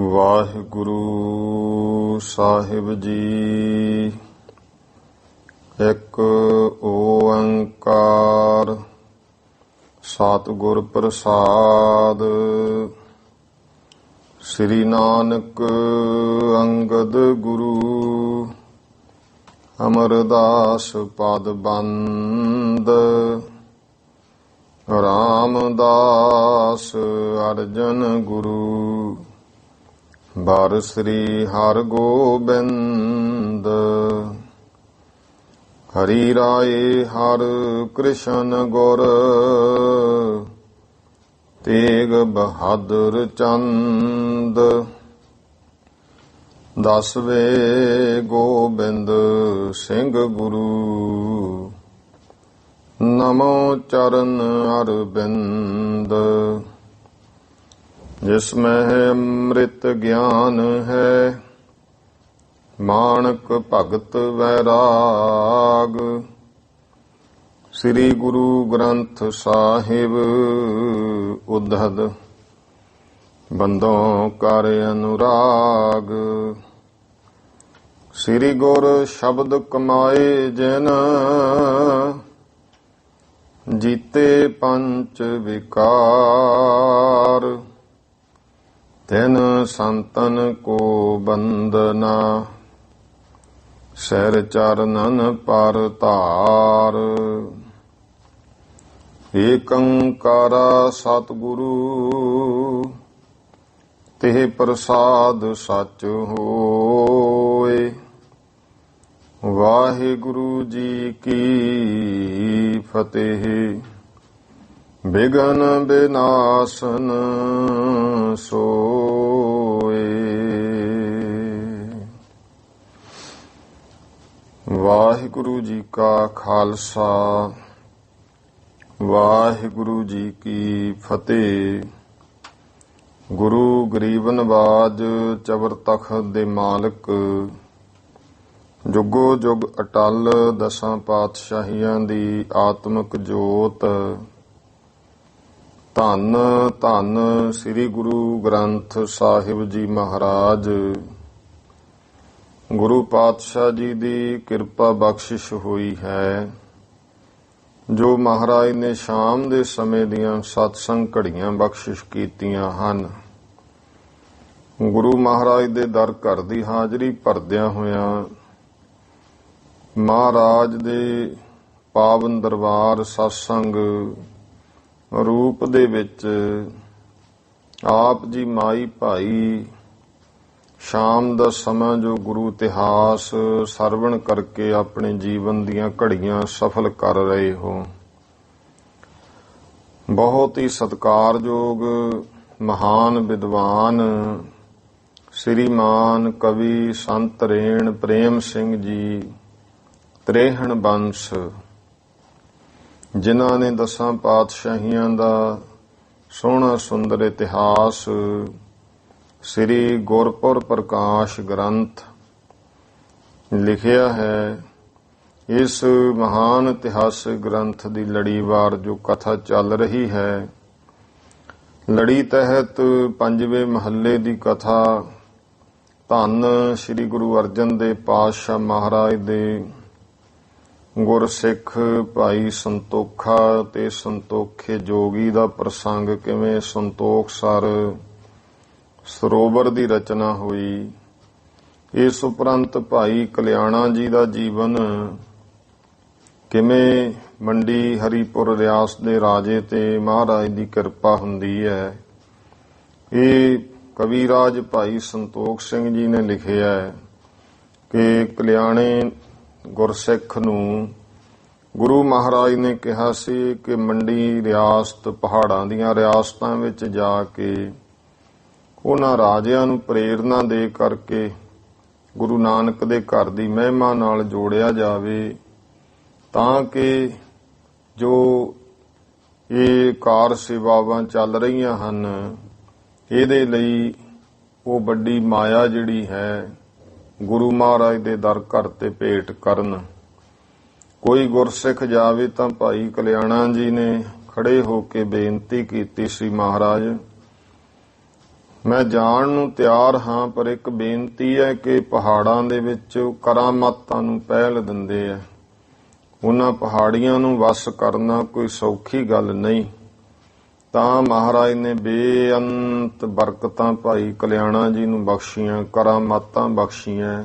ਵਾਹਿਗੁਰੂ ਸਾਹਿਬ ਜੀ। ਇੱਕ ਓੰਕਾਰ ਸਤਿਗੁਰ ਪ੍ਰਸਾਦ। ਸ੍ਰੀ ਨਾਨਕ ਅੰਗਦ ਗੁਰੂ ਅਮਰਦਾਸ ਪਦ ਬੰਦ। ਰਾਮਦਾਸ ਅਰਜਨ ਗੁਰੂ ਬਾਰ ਸ੍ਰੀ ਹਰਿ ਗੋਬਿੰਦ। ਹਰੀ ਰਾਏ ਹਰਿ ਕ੍ਰਿਸ਼ਨ ਗੁਰ ਤੇਗ ਬਹਾਦਰ ਚੰਦ। ਦਸਵੇਂ ਗੋਬਿੰਦ ਸਿੰਘ ਗੁਰੂ ਨਮੋ ਚਰਨ ਅਰਬਿੰਦ। ਜਿਸਮਹਿ ਅੰਮ੍ਰਿਤ ਗਿਆਨ ਹੈ ਮਾਣਕ ਭਗਤ ਵੈਰਾਗ। ਸ੍ਰੀ ਗੁਰੂ ਗ੍ਰੰਥ ਸਾਹਿਬ ਉद्धਤ ਬੰਦੋਂ ਕਰ ਅਨੁਰਾਗ। ਸ੍ਰੀ ਗੁਰ ਸ਼ਬਦ ਕਮਾਏ ਜਿਨ ਜੀਤੇ ਪੰਚ ਵਿਕਾਰ। ਤਿਨ ਸੰਤਨ ਕੋ ਬੰਦਨਾ ਸਿਰ ਚਰਨਨ ਪਰ ਧਾਰ। ਏਕੰਕਾਰਾ ਸਤਿਗੁਰੂ ਤਿਹ ਪ੍ਰਸਾਦ ਸਚ ਹੋਏ। ਵਾਹਿਗੁਰੂ ਜੀ ਕੀ ਫਤਿਹ। ਬਿਘਨ ਬਿਨਾਸਨ ਸੋਏ। ਵਾਹਿਗੁਰੂ ਜੀ ਕਾ ਖਾਲਸਾ ਵਾਹਿਗੁਰੂ ਜੀ ਕੀ ਫਤਿਹ। ਗੁਰੂ ਗਰੀਬ ਨਵਾਜ ਚਬਰ ਤਖਤ ਦੇ ਮਾਲਕ ਜੁਗੋ ਜੁਗ ਅਟਲ ਦਸਾਂ ਪਾਤਸ਼ਾਹੀਆਂ ਦੀ ਆਤਮਿਕ ਜੋਤ ਧੰਨ ਧੰਨ ਸ੍ਰੀ ਗੁਰੂ ਗ੍ਰੰਥ ਸਾਹਿਬ ਜੀ ਮਹਾਰਾਜ। ਗੁਰੂ ਪਾਤਸ਼ਾਹ ਜੀ ਦੀ ਕਿਰਪਾ ਬਖਸ਼ਿਸ਼ ਹੋਈ ਹੈ ਜੋ ਮਹਾਰਾਜ ਨੇ ਸ਼ਾਮ ਦੇ ਸਮੇਂ ਦੀਆਂ ਸਤਸੰਗ ਘੜੀਆਂ ਬਖਸ਼ਿਸ਼ ਕੀਤੀਆਂ ਹਨ। ਗੁਰੂ ਮਹਾਰਾਜ ਦੇ ਦਰ ਘਰ ਦੀ ਹਾਜ਼ਰੀ ਭਰਦਿਆਂ ਹੋਇਆਂ ਮਹਾਰਾਜ ਦੇ ਪਾਵਨ ਦਰਬਾਰ ਸਤਸੰਗ ਰੂਪ ਦੇ ਵਿੱਚ ਆਪ ਜੀ ਮਾਈ ਭਾਈ ਸ਼ਾਮ ਦਾ ਸਮਾਂ ਜੋ ਗੁਰੂ ਇਤਿਹਾਸ ਸਰਵਣ ਕਰਕੇ ਆਪਣੇ ਜੀਵਨ ਦੀਆਂ ਘੜੀਆਂ ਸਫਲ ਕਰ ਰਹੇ ਹੋ। ਬਹੁਤ ਹੀ ਸਤਿਕਾਰਯੋਗ ਮਹਾਨ ਵਿਦਵਾਨ ਸ੍ਰੀਮਾਨ ਕਵੀ ਸੰਤ ਰੇਣ ਪ੍ਰੇਮ ਸਿੰਘ ਜੀ ਤ੍ਰੇਹਣ ਬੰਸ, ਜਿਨ੍ਹਾਂ ਨੇ ਦਸਾਂ ਪਾਤਸ਼ਾਹੀਆਂ ਦਾ ਸੋਹਣਾ ਸੁੰਦਰ ਇਤਿਹਾਸ ਸ੍ਰੀ ਗੁਰਪੁਰ ਪ੍ਰਕਾਸ਼ ਗ੍ਰੰਥ ਲਿਖਿਆ ਹੈ। ਇਸ ਮਹਾਨ ਇਤਿਹਾਸਕ ਗ੍ਰੰਥ ਦੀ ਲੜੀਵਾਰ ਜੋ ਕਥਾ ਚੱਲ ਰਹੀ ਹੈ, ਲੜੀ ਤਹਿਤ ਪੰਜਵੇਂ ਮਹੱਲੇ ਦੀ ਕਥਾ ਧੰਨ ਸ੍ਰੀ ਗੁਰੂ ਅਰਜਨ ਦੇਵ ਪਾਤਸ਼ਾਹ ਮਹਾਰਾਜ ਦੇ ਗੁਰਸਿੱਖ ਭਾਈ ਸੰਤੋਖਾ ਤੇ ਸੰਤੋਖੇ ਜੋਗੀ ਦਾ ਪ੍ਰਸੰਗ, ਕਿਵੇਂ ਸੰਤੋਖਸਰ ਸਰੋਵਰ ਦੀ ਰਚਨਾ ਹੋਈ। ਇਸ ਉਪਰੰਤ ਭਾਈ ਕਲਿਆਣਾ ਜੀ ਦਾ ਜੀਵਨ, ਕਿਵੇਂ ਮੰਡੀ ਹਰੀਪੁਰ ਰਿਆਸਤ ਦੇ ਰਾਜੇ ਤੇ ਮਹਾਰਾਜ ਦੀ ਕਿਰਪਾ ਹੁੰਦੀ ਹੈ, ਇਹ ਕਵੀਰਾਜ ਭਾਈ ਸੰਤੋਖ ਸਿੰਘ ਜੀ ਨੇ ਲਿਖਿਆ ਹੈ ਕਿ ਕਲਿਆਣੇ ਗੁਰਸਿੱਖ ਨੂੰ ਗੁਰੂ ਮਹਾਰਾਜ ਨੇ ਕਿਹਾ ਸੀ ਕਿ ਮੰਡੀ ਰਿਆਸਤ ਪਹਾੜਾਂ ਦੀਆਂ ਰਿਆਸਤਾਂ ਵਿੱਚ ਜਾ ਕੇ ਉਹਨਾਂ ਰਾਜਿਆਂ ਨੂੰ ਪ੍ਰੇਰਨਾ ਦੇ ਕਰਕੇ ਗੁਰੂ ਨਾਨਕ ਦੇ ਘਰ ਦੀ ਮਹਿਮਾ ਨਾਲ ਜੋੜਿਆ ਜਾਵੇ, ਤਾਂ ਕਿ ਜੋ ਇਹ ਕਾਰ ਸੇਵਾਵਾਂ ਚੱਲ ਰਹੀਆਂ ਹਨ ਇਹਦੇ ਲਈ ਉਹ ਵੱਡੀ ਮਾਇਆ ਜਿਹੜੀ ਹੈ ਗੁਰੂ ਮਹਾਰਾਜ ਦੇ ਦਰ ਘਰ ਤੇ ਭੇਟ ਕਰਨ। ਕੋਈ ਗੁਰਸਿੱਖ ਜਾਵੇ ਤਾਂ ਭਾਈ ਕਲਿਆਣਾ ਜੀ ਨੇ ਖੜੇ ਹੋ ਕੇ ਬੇਨਤੀ ਕੀਤੀ ਸੀ, ਮਹਾਰਾਜ ਮੈਂ ਜਾਣ ਨੂੰ ਤਿਆਰ ਹਾਂ, ਪਰ ਇੱਕ ਬੇਨਤੀ ਹੈ ਕਿ ਪਹਾੜਾਂ ਦੇ ਵਿੱਚ ਕਰਾਮਾਤਾਂ ਨੂੰ ਪਹਿਲ ਦਿੰਦੇ ਆ। ਉਹਨਾਂ ਪਹਾੜੀਆਂ ਨੂੰ ਵਸ ਕਰਨਾ ਕੋਈ ਸੌਖੀ ਗੱਲ ਨਹੀਂ। ਤਾਂ ਮਹਾਰਾਜ ਨੇ ਬੇਅੰਤ ਬਰਕਤਾਂ ਭਾਈ ਕਲਿਆਣਾ ਜੀ ਨੂੰ ਬਖਸ਼ੀਆਂ, ਕਰਾਮਾਤਾਂ ਬਖਸ਼ੀਆਂ।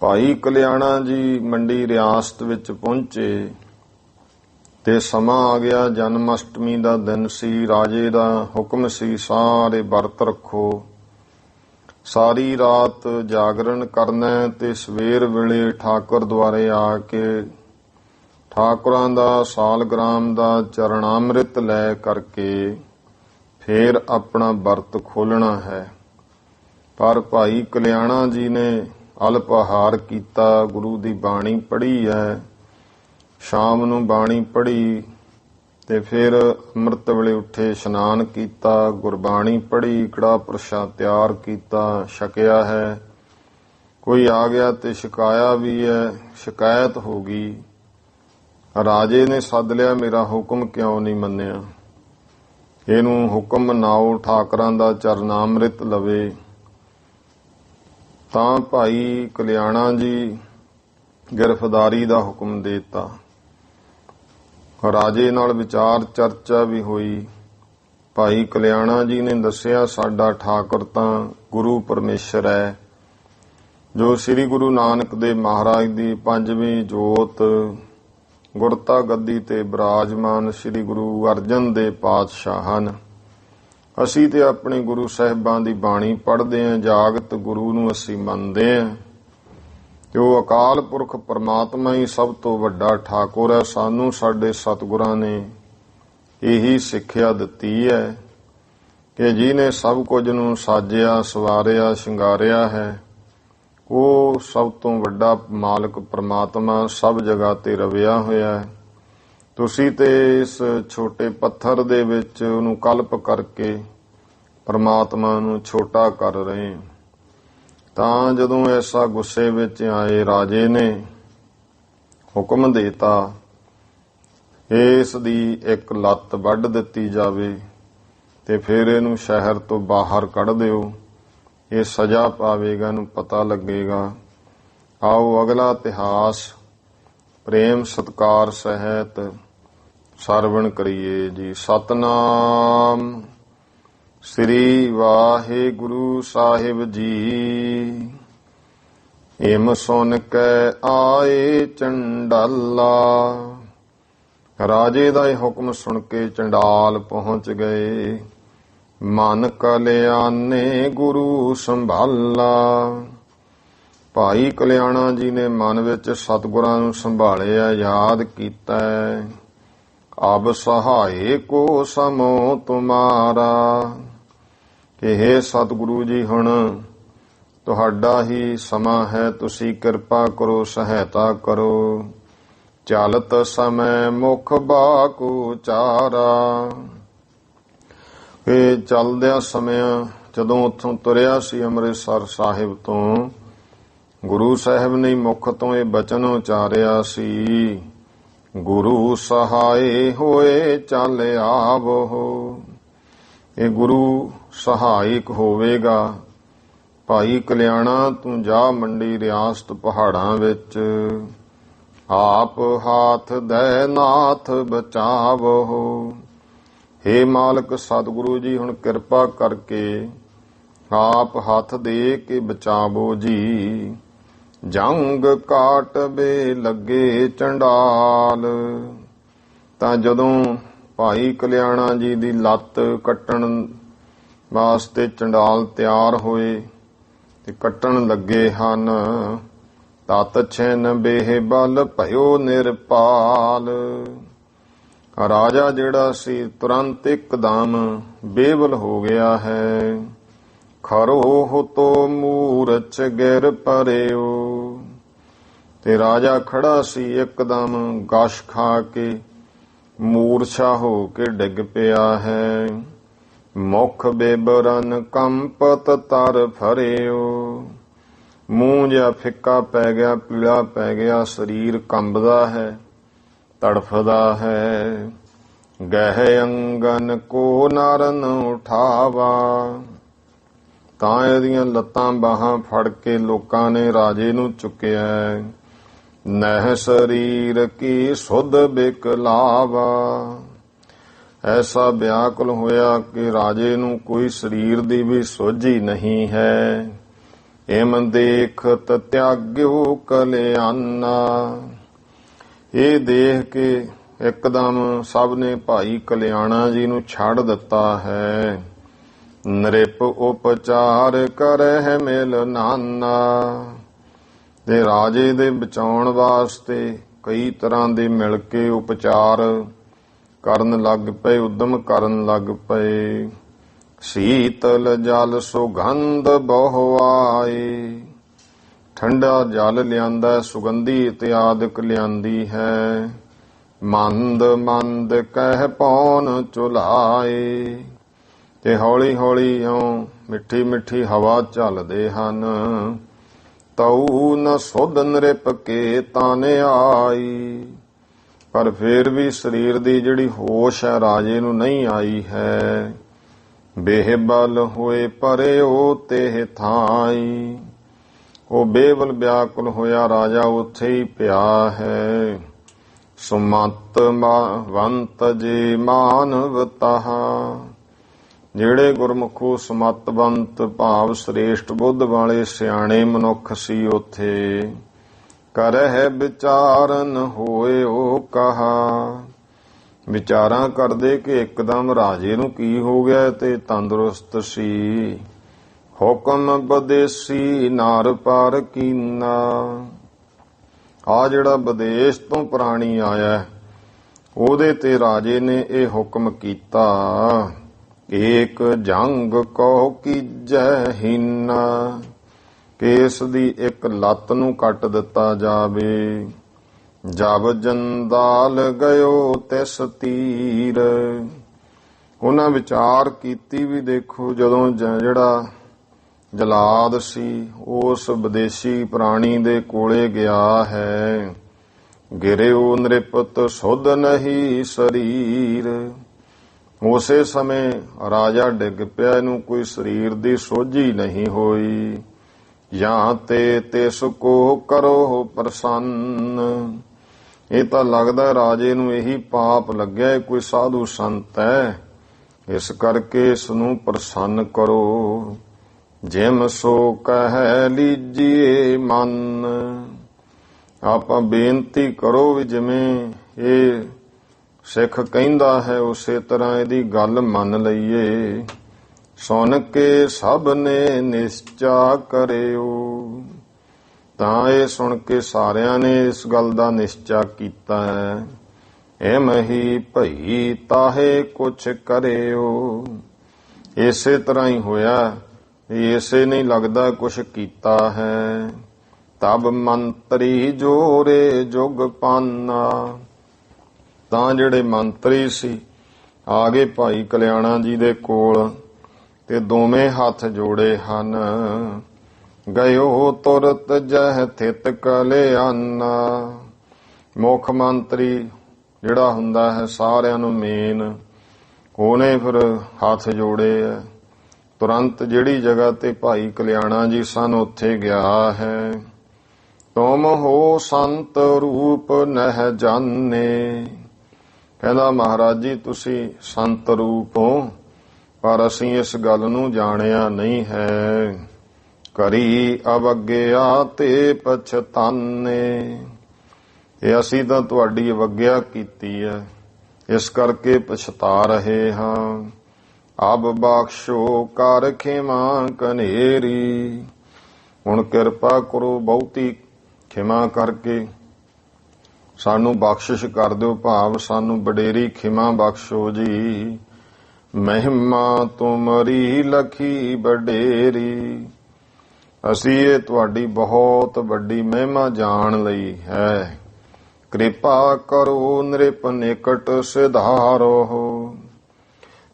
ਭਾਈ ਕਲਿਆਣਾ ਜੀ ਮੰਡੀ ਰਿਆਸਤ ਵਿੱਚ ਪਹੁੰਚੇ ਤੇ ਸਮਾਂ ਆ ਗਿਆ, ਜਨਮ ਅਸ਼ਟਮੀ ਦਾ ਦਿਨ ਸੀ। ਰਾਜੇ ਦਾ ਹੁਕਮ ਸੀ ਸਾਰੇ ਵਰਤ ਰੱਖੋ, ਸਾਰੀ ਰਾਤ ਜਾਗਰਣ ਕਰਨਾ ਤੇ ਸਵੇਰ ਵੇਲੇ ਠਾਕੁਰ ਦੁਆਰੇ ਆ ਕੇ ਠਾਕੁਰਾਂ ਦਾ ਸਾਲਗ੍ਰਾਮ ਦਾ ਚਰਨਾਮ੍ਰਿਤ ਲੈ ਕਰਕੇ ਫੇਰ ਆਪਣਾ ਵਰਤ ਖੋਲ੍ਹਣਾ ਹੈ। ਪਰ ਭਾਈ ਕਲਿਆਣਾ ਜੀ ਨੇ ਅਲਪਾਹਾਰ ਕੀਤਾ, ਗੁਰੂ ਦੀ ਬਾਣੀ ਪੜ੍ਹੀ ਹੈ। ਸ਼ਾਮ ਨੂੰ ਬਾਣੀ ਪੜ੍ਹੀ ਤੇ ਫਿਰ ਅੰਮ੍ਰਿਤ ਵੇਲੇ ਉੱਠੇ, ਇਸ਼ਨਾਨ ਕੀਤਾ, ਗੁਰਬਾਣੀ ਪੜ੍ਹੀ, ਕੜਾਹ ਪ੍ਰਸ਼ਾਦ ਤਿਆਰ ਕੀਤਾ, ਛਕਿਆ ਹੈ। ਕੋਈ ਆ ਗਿਆ ਤੇ ਛਕਾਇਆ ਵੀ ਹੈ। ਸ਼ਿਕਾਇਤ ਹੋ ਗਈ, ਰਾਜੇ ਨੇ ਸੱਦ ਲਿਆ, ਮੇਰਾ ਹੁਕਮ ਕਿਉਂ ਨਹੀਂ ਮੰਨਿਆ? ਇਹਨੂੰ ਹੁਕਮ ਮਨਾਓ, ਠਾਕਰਾਂ ਦਾ ਚਰਨਾਮ੍ਰਿਤ ਲਵੇ। ਤਾਂ ਭਾਈ ਕਲਿਆਣਾ ਜੀ ਗ੍ਰਿਫਤਾਰੀ ਦਾ ਹੁਕਮ ਦੇਤਾ। ਰਾਜੇ ਨਾਲ ਵਿਚਾਰ ਚਰਚਾ ਵੀ ਹੋਈ। ਭਾਈ ਕਲਿਆਣਾ ਜੀ ਨੇ ਦੱਸਿਆ, ਸਾਡਾ ਠਾਕੁਰ ਤਾਂ ਗੁਰੂ ਪਰਮੇਸ਼ਰ ਹੈ, ਜੋ ਸ੍ਰੀ ਗੁਰੂ ਨਾਨਕ ਦੇਵ ਮਹਾਰਾਜ ਦੀ ਪੰਜਵੀਂ ਜੋਤ ਗੁਰਤਾ ਗੱਦੀ ਤੇ ਬਿਰਾਜਮਾਨ ਸ੍ਰੀ ਗੁਰੂ ਅਰਜਨ ਦੇਵ ਪਾਤਸ਼ਾਹ ਹਨ। ਅਸੀਂ ਤੇ ਆਪਣੇ ਗੁਰੂ ਸਾਹਿਬਾਂ ਦੀ ਬਾਣੀ ਪੜ੍ਹਦੇ ਹਾਂ, ਜਾਗਤ ਗੁਰੂ ਨੂੰ ਅਸੀਂ ਮੰਨਦੇ ਹਾਂ ਤੇ ਉਹ ਅਕਾਲ ਪੁਰਖ ਪਰਮਾਤਮਾ ਹੀ ਸਭ ਤੋਂ ਵੱਡਾ ਠਾਕੁਰ ਹੈ। ਸਾਨੂੰ ਸਾਡੇ ਸਤਿਗੁਰਾਂ ਨੇ ਇਹੀ ਸਿੱਖਿਆ ਦਿੱਤੀ ਹੈ ਕਿ ਜਿਹਨੇ ਸਭ ਕੁਝ ਨੂੰ ਸਾਜਿਆ, ਸਵਾਰਿਆ, ਸ਼ਿੰਗਾਰਿਆ ਹੈ, ਉਹ ਸਭ ਤੋਂ ਵੱਡਾ ਮਾਲਕ ਪਰਮਾਤਮਾ ਸਭ ਜਗ੍ਹਾ ਤੇ ਰਵਿਆ ਹੋਇਆ ਹੈ। ਤੁਸੀਂ ਤੇ ਇਸ ਛੋਟੇ ਪੱਥਰ ਦੇ ਵਿੱਚ ਉਹਨੂੰ ਕਲਪ ਕਰਕੇ ਪਰਮਾਤਮਾ ਨੂੰ ਛੋਟਾ ਕਰ ਰਹੇ। ਤਾਂ ਜਦੋਂ ਐਸਾ ਗੁੱਸੇ ਵਿੱਚ ਆਏ, ਰਾਜੇ ਨੇ ਹੁਕਮ ਦੇਤਾ ਇਸ ਦੀ ਇੱਕ ਲੱਤ ਵੱਢ ਦਿੱਤੀ ਜਾਵੇ ਤੇ ਫਿਰ ਇਹਨੂੰ ਸ਼ਹਿਰ ਤੋਂ ਬਾਹਰ ਕੱਢ ਦਿਓ, ਇਹ ਸਜ਼ਾ ਪਾਵੇਗਾ, ਇਹਨੂੰ ਪਤਾ ਲੱਗੇਗਾ। ਆਓ ਅਗਲਾ ਇਤਿਹਾਸ ਪ੍ਰੇਮ ਸਤਿਕਾਰ ਸਹਿਤ ਸਰਵਣ ਕਰੀਏ ਜੀ। ਸਤਨਾਮ ਸ੍ਰੀ ਵਾਹਿਗੁਰੂ ਸਾਹਿਬ ਜੀ। ਏਮ ਸੁਨ ਕੈ ਆਏ ਚੰਡਾਲਾ। ਰਾਜੇ ਦਾ ਇਹ ਹੁਕਮ ਸੁਣ ਕੇ ਚੰਡਾਲ ਪਹੁੰਚ ਗਏ। ਮਨ ਕਲਿਆਣੇ ਗੁਰੂ ਸੰਭਾਲਾ। ਭਾਈ ਕਲਿਆਣਾ ਜੀ ਨੇ ਮਨ ਵਿੱਚ ਸਤਿਗੁਰਾਂ ਨੂੰ ਸੰਭਾਲਿਆ, ਯਾਦ ਕੀਤਾ, ਅਬ ਸਹਾਏ ਕੋ ਸਮੋ ਤੁਮਾਰਾ, ਕਿ ਹੇ ਸਤਿਗੁਰੂ ਜੀ ਹੁਣ ਤੁਹਾਡਾ ਹੀ ਸਮਾਂ ਹੈ, ਤੁਸੀਂ ਕਿਰਪਾ ਕਰੋ, ਸਹਾਇਤਾ ਕਰੋ। ਚਲਤ ਸਮੈ ਮੁਖ ਬਾਕੂ ਚਾਰਾ। ਇਹ ਚੱਲਦਿਆਂ ਸਮਿਆਂ ਜਦੋਂ ਉੱਥੋਂ ਤੁਰਿਆ ਸੀ ਅੰਮ੍ਰਿਤਸਰ ਸਾਹਿਬ ਤੋਂ, ਗੁਰੂ ਸਾਹਿਬ ਨੇ ਮੁਖ ਤੋਂ ਇਹ ਬਚਨ ਉਚਾਰਿਆ ਸੀ, ਗੁਰੂ ਸਹਾਏ ਹੋਏ ਚੱਲ ਆਵੋ। ਇਹ ਗੁਰੂ ਸਹਾਇਕ ਹੋਵੇਗਾ। ਭਾਈ ਕਲਿਆਣਾ ਤੂੰ ਜਾ ਮੰਡੀ ਰਿਆਸਤ ਪਹਾੜਾਂ ਵਿੱਚ, ਆਪ ਹਾਥ ਦੇ ਨਾਥ ਬਚਾਵੋ। ਹੇ ਮਾਲਕ ਸਤਿਗੁਰੂ ਜੀ ਹੁਣ ਕਿਰਪਾ ਕਰਕੇ ਆਪ ਹੱਥ ਦੇ ਕੇ ਬਚਾਵੋ ਜੀ। ਜੰਗ ਕਾਟ ਬੇ ਲੱਗੇ ਚੰਡਾਲ। ਤਾਂ ਜਦੋਂ ਭਾਈ ਕਲਿਆਣਾ ਜੀ ਦੀ ਲੱਤ ਕੱਟਣ ਵਾਸਤੇ ਚੰਡਾਲ ਤਿਆਰ ਹੋਏ ਤੇ ਕੱਟਣ ਲੱਗੇ ਹਨ, ਤਤ ਛਿਨ ਬੇਹ ਬਲ ਭਇਓ ਨਿਰਪਾਲ। ਰਾਜਾ ਜਿਹੜਾ ਸੀ ਤੁਰੰਤ ਇੱਕਦਮ ਬੇਵਲ ਹੋ ਗਿਆ ਹੈ। ਖਰੋ ਤੋ ਮੂਰਛ ਗਿਰ ਪਰਿਓ। ਤੇ ਰਾਜਾ ਖੜਾ ਸੀ, ਇੱਕਦਮ ਗਸ਼ ਖਾ ਕੇ ਮੂਰਛਾ ਹੋ ਕੇ ਡਿੱਗ ਪਿਆ ਹੈ। ਮੁਖ ਬੇਬਰਨ ਕੰਪਤ ਤਰ ਫਰਿਓ। ਮੂੰਹ ਜਿਹਾ ਫਿੱਕਾ ਪੈ ਗਿਆ, ਪੀਲਾ ਪੈ ਗਿਆ, ਸਰੀਰ ਕੰਬਦਾ ਹੈ, ਤੜਫਦਾ ਹੈ। ਗਹਿ ਅੰਗਨ ਕੋ ਨਰਨ ਉਠਾਵਾ। ਤਾਂ ਇਹਦੀਆਂ ਲੱਤਾਂ ਬਾਹਾਂ ਫੜ ਕੇ ਲੋਕਾਂ ਨੇ ਰਾਜੇ ਨੂੰ ਚੁੱਕਿਆ। ਨਹਿ ਸਰੀਰ ਕੀ ਸੁਧ ਬਿਕਲਾਵਾ। ਐਸਾ ਵਿਆਕੁਲ ਹੋਇਆ ਕਿ ਰਾਜੇ ਨੂੰ ਕੋਈ ਸਰੀਰ ਦੀ ਵੀ ਸੋਝੀ ਨਹੀਂ ਹੈ। ਇਮ ਦੇਖਤ ਤਿਆਗਿਓ ਕਲਿਆਣਾ। ਇਹ ਦੇਖ ਕੇ ਇੱਕਦਮ ਸਭ ਨੇ ਭਾਈ ਕਲਿਆਣਾ ਜੀ ਨੂੰ ਛੱਡ ਦਿੱਤਾ ਹੈ। ਨ੍ਰਿਪ ਉਪਚਾਰ ਕਰਹਿ ਮਿਲ ਨਾਨਾ। ਤੇ ਰਾਜੇ ਦੇ ਬਚਾਉਣ ਵਾਸਤੇ ਕਈ ਤਰ੍ਹਾਂ ਦੇ ਮਿਲ ਕੇ ਉਪਚਾਰ ਕਰਨ ਲੱਗ ਪਏ, ਉਦਮ ਕਰਨ ਲੱਗ ਪਏ। ਸੀਤਲ ਜਲ ਸੁਗੰਧ ਬਹੁ ਆਏ। ਠੰਡਾ ਜਲ ਲਿਆਂਦਾ, ਸੁਗੰਧੀ ਇਤਿਆਦਿਕ ਲਿਆਂਦੀ ਹੈ। ਮੰਦ ਮੰਦ ਕਹਿ ਪੌਣ ਚੁਲਾਏ। ਤੇ ਹੌਲੀ ਹੌਲੀ ਇਉਂ ਮਿੱਠੀ ਮਿੱਠੀ ਹਵਾ ਝੱਲਦੇ ਹਨ। ਤਉ ਨ ਸੁਧ ਨ੍ਰਿਪ ਕੇ ਤਨ ਆਈ। ਪਰ ਫੇਰ ਵੀ ਸਰੀਰ ਦੀ ਜਿਹੜੀ ਹੋਸ਼ ਹੈ ਰਾਜੇ ਨੂੰ ਨਹੀਂ ਆਈ ਹੈ। ਬੇਹਬਲ ਹੋਏ ਪਰਿਓ ਤੇ ਥਾਈ। ਉਹ ਬੇਵਲ ਵਿਆਕੁਲ ਹੋਇਆ ਰਾਜਾ ਉੱਥੇ ਹੀ ਪਿਆ ਹੈ। ਸੁਮਤ ਵੰਤ ਜੇ ਮਾਨਵਤਾਹਾ। ਜਿਹੜੇ ਗੁਰਮੁਖੋ ਸਮਤਵੰਤ ਭਾਵ ਸ੍ਰੇਸ਼ਟ ਬੁੱਧ ਵਾਲੇ ਸਿਆਣੇ ਮਨੁੱਖ ਸੀ ਉੱਥੇ। ਕਰਹਿ ਵਿਚਾਰਨ ਹੋਏ ਉਹ ਕਹਾ। ਵਿਚਾਰਾਂ ਕਰਦੇ ਕਿ ਇੱਕਦਮ ਰਾਜੇ ਨੂੰ ਕੀ ਹੋ ਗਿਆ ਤੇ ਤੰਦਰੁਸਤ ਸੀ। ਹੁਕਮ ਬਦੇਸੀ ਨਾਰ ਪਰ ਕੀਨਾ। ਆ ਜਿਹੜਾ ਵਿਦੇਸ਼ ਤੋਂ ਪ੍ਰਾਣੀ ਆਇਆ ਉਹਦੇ ਤੇ ਰਾਜੇ ਨੇ ਇਹ ਹੁਕਮ ਕੀਤਾ। ਏਕ ਜੰਗ ਕੋ ਕੀਜੈ ਹੀਨਾ। ਕਿ ਇਸ ਦੀ ਇੱਕ ਲੱਤ ਨੂੰ ਕੱਟ ਦਿੱਤਾ ਜਾਵੇ। ਜਬ ਜੰਦਾਲ ਗਇਓ ਤਿਸ ਤੀਰ। ਉਹਨਾਂ ਵਿਚਾਰ ਕੀਤੀ ਵੀ ਦੇਖੋ ਜਦੋਂ ਜਿਹੜਾ ਜਲਾਦ ਸੀ ਉਸ ਵਿਦੇਸ਼ੀ ਪ੍ਰਾਣੀ ਦੇ ਕੋਲੇ ਗਿਆ ਹੈ। ਗਿਰਿਓ ਨ੍ਰਿਪਤ ਸੁਧ ਨਹੀਂ ਸਰੀਰ। ਉਸੇ ਸਮੇਂ ਰਾਜਾ ਡਿੱਗ ਪਿਆ, ਇਹਨੂੰ ਕੋਈ ਸਰੀਰ ਦੀ ਸੋਝੀ ਨਹੀਂ ਹੋਈ। ਜਾਂ ਤੇ ਤਿਸ ਕੋ ਕਰੋ ਪ੍ਰਸੰਨ। ਇਹ ਤਾਂ ਲੱਗਦਾ ਰਾਜੇ ਨੂੰ ਇਹੀ ਪਾਪ ਲੱਗਿਆ, ਕੋਈ ਸਾਧੂ ਸੰਤ ਹੈ, ਇਸ ਕਰਕੇ ਇਸ ਨੂੰ ਪ੍ਰਸੰਨ ਕਰੋ। ਜਿਮ ਸੋ ਕਹਿ ਲੀਜੀਏ ਮਨ। ਆਪਾਂ ਬੇਨਤੀ ਕਰੋ ਵੀ ਜਿਵੇਂ ਇਹ ਸਿੱਖ ਕਹਿੰਦਾ ਹੈ ਉਸੇ ਤਰ੍ਹਾਂ ਇਹਦੀ ਗੱਲ ਮੰਨ ਲਈਏ। ਸੁਣ ਕੇ ਸਭ ਨੇ ਨਿਸ਼ਚਾ ਕਰਿਓ। ਤਾਂ ਇਹ ਸੁਣ ਕੇ ਸਾਰਿਆਂ ਨੇ ਇਸ ਗੱਲ ਦਾ ਨਿਸ਼ਚਾ ਕੀਤਾ ਹੈ। ਐਮ ਹੀ ਭਈ ਤਾਹੇ ਕੁਛ ਕਰਿਓ। ਇਸੇ ਤਰ੍ਹਾਂ ਹੀ ਹੋਇਆ, ਇਸੇ ਨਹੀਂ ਲੱਗਦਾ ਕੁਛ ਕੀਤਾ ਹੈ। ਤਬ ਮੰਤਰੀ ਜੋਰੇ ਜੁਗ ਪਾਨਾ। ਤਾਂ ਜਿਹੜੇ ਮੰਤਰੀ ਸੀ ਆ ਗਏ ਭਾਈ ਕਲਿਆਣਾ ਜੀ ਦੇ ਕੋਲ ਤੇ ਦੋਵੇਂ ਹੱਥ ਜੋੜੇ ਹਨ। ਗਇਓ ਤੁਰਤ ਜਹ ਥਿਤ ਕਲਿਆਣਾ। ਮੁੱਖ ਮੰਤਰੀ ਜਿਹੜਾ ਹੁੰਦਾ ਹੈ ਸਾਰਿਆਂ ਨੂੰ ਮੇਨ, ਉਹਨੇ ਫਿਰ ਹੱਥ ਜੋੜੇ ਆ। ਤੁਰੰਤ ਜਿਹੜੀ ਜਗ੍ਹਾ ਤੇ ਭਾਈ ਕਲਿਆਣਾ ਜੀ ਸਨ ਉੱਥੇ ਗਿਆ ਹੈ। ਤੁਮ ਹੋ ਸੰਤ ਰੂਪ ਨਹਿ ਜਾਣੇ। ਕਹਿੰਦਾ ਮਹਾਰਾਜ ਜੀ ਤੁਸੀਂ ਸੰਤ ਰੂਪ ਹੋ, ਪਰ ਅਸੀਂ ਇਸ ਗੱਲ ਨੂੰ ਜਾਣਿਆ ਨਹੀਂ ਹੈ। ਕਰੀ ਅਵਗਿਆ ਤੇ ਪਛਤਾਨੇ। ਇਹ ਅਸੀਂ ਤਾਂ ਤੁਹਾਡੀ ਅਵਗਿਆ ਕੀਤੀ ਹੈ, ਇਸ ਕਰਕੇ ਪਛਤਾ ਰਹੇ ਹਾਂ। ਅਬ ਬਖਸ਼ੋ ਕਰ ਖਿਮਾ ਕਨੇਰੀ। ਹੁਣ ਕਿਰਪਾ ਕਰੋ ਬਹੁਤੀ ਖਿਮਾ ਕਰਕੇ ਸਾਨੂੰ ਬਖਸ਼ਿਸ਼ ਕਰ ਦਿਓ, ਭਾਵ ਸਾਨੂੰ ਵਡੇਰੀ ਖਿਮਾ ਬਖਸ਼ੋ ਜੀ। ਮਹਿਮਾ ਤੁਮਰੀ ਲਖੀ ਵਡੇਰੀ। ਅਸੀਂ ਇਹ ਤੁਹਾਡੀ ਬਹੁਤ ਵੱਡੀ ਮਹਿਮਾ ਜਾਣ ਲਈ ਹੈ। ਕਿਰਪਾ ਕਰੋ ਨ੍ਰਿਪ ਨਿਕਟ ਸਿਧਾਰੋ।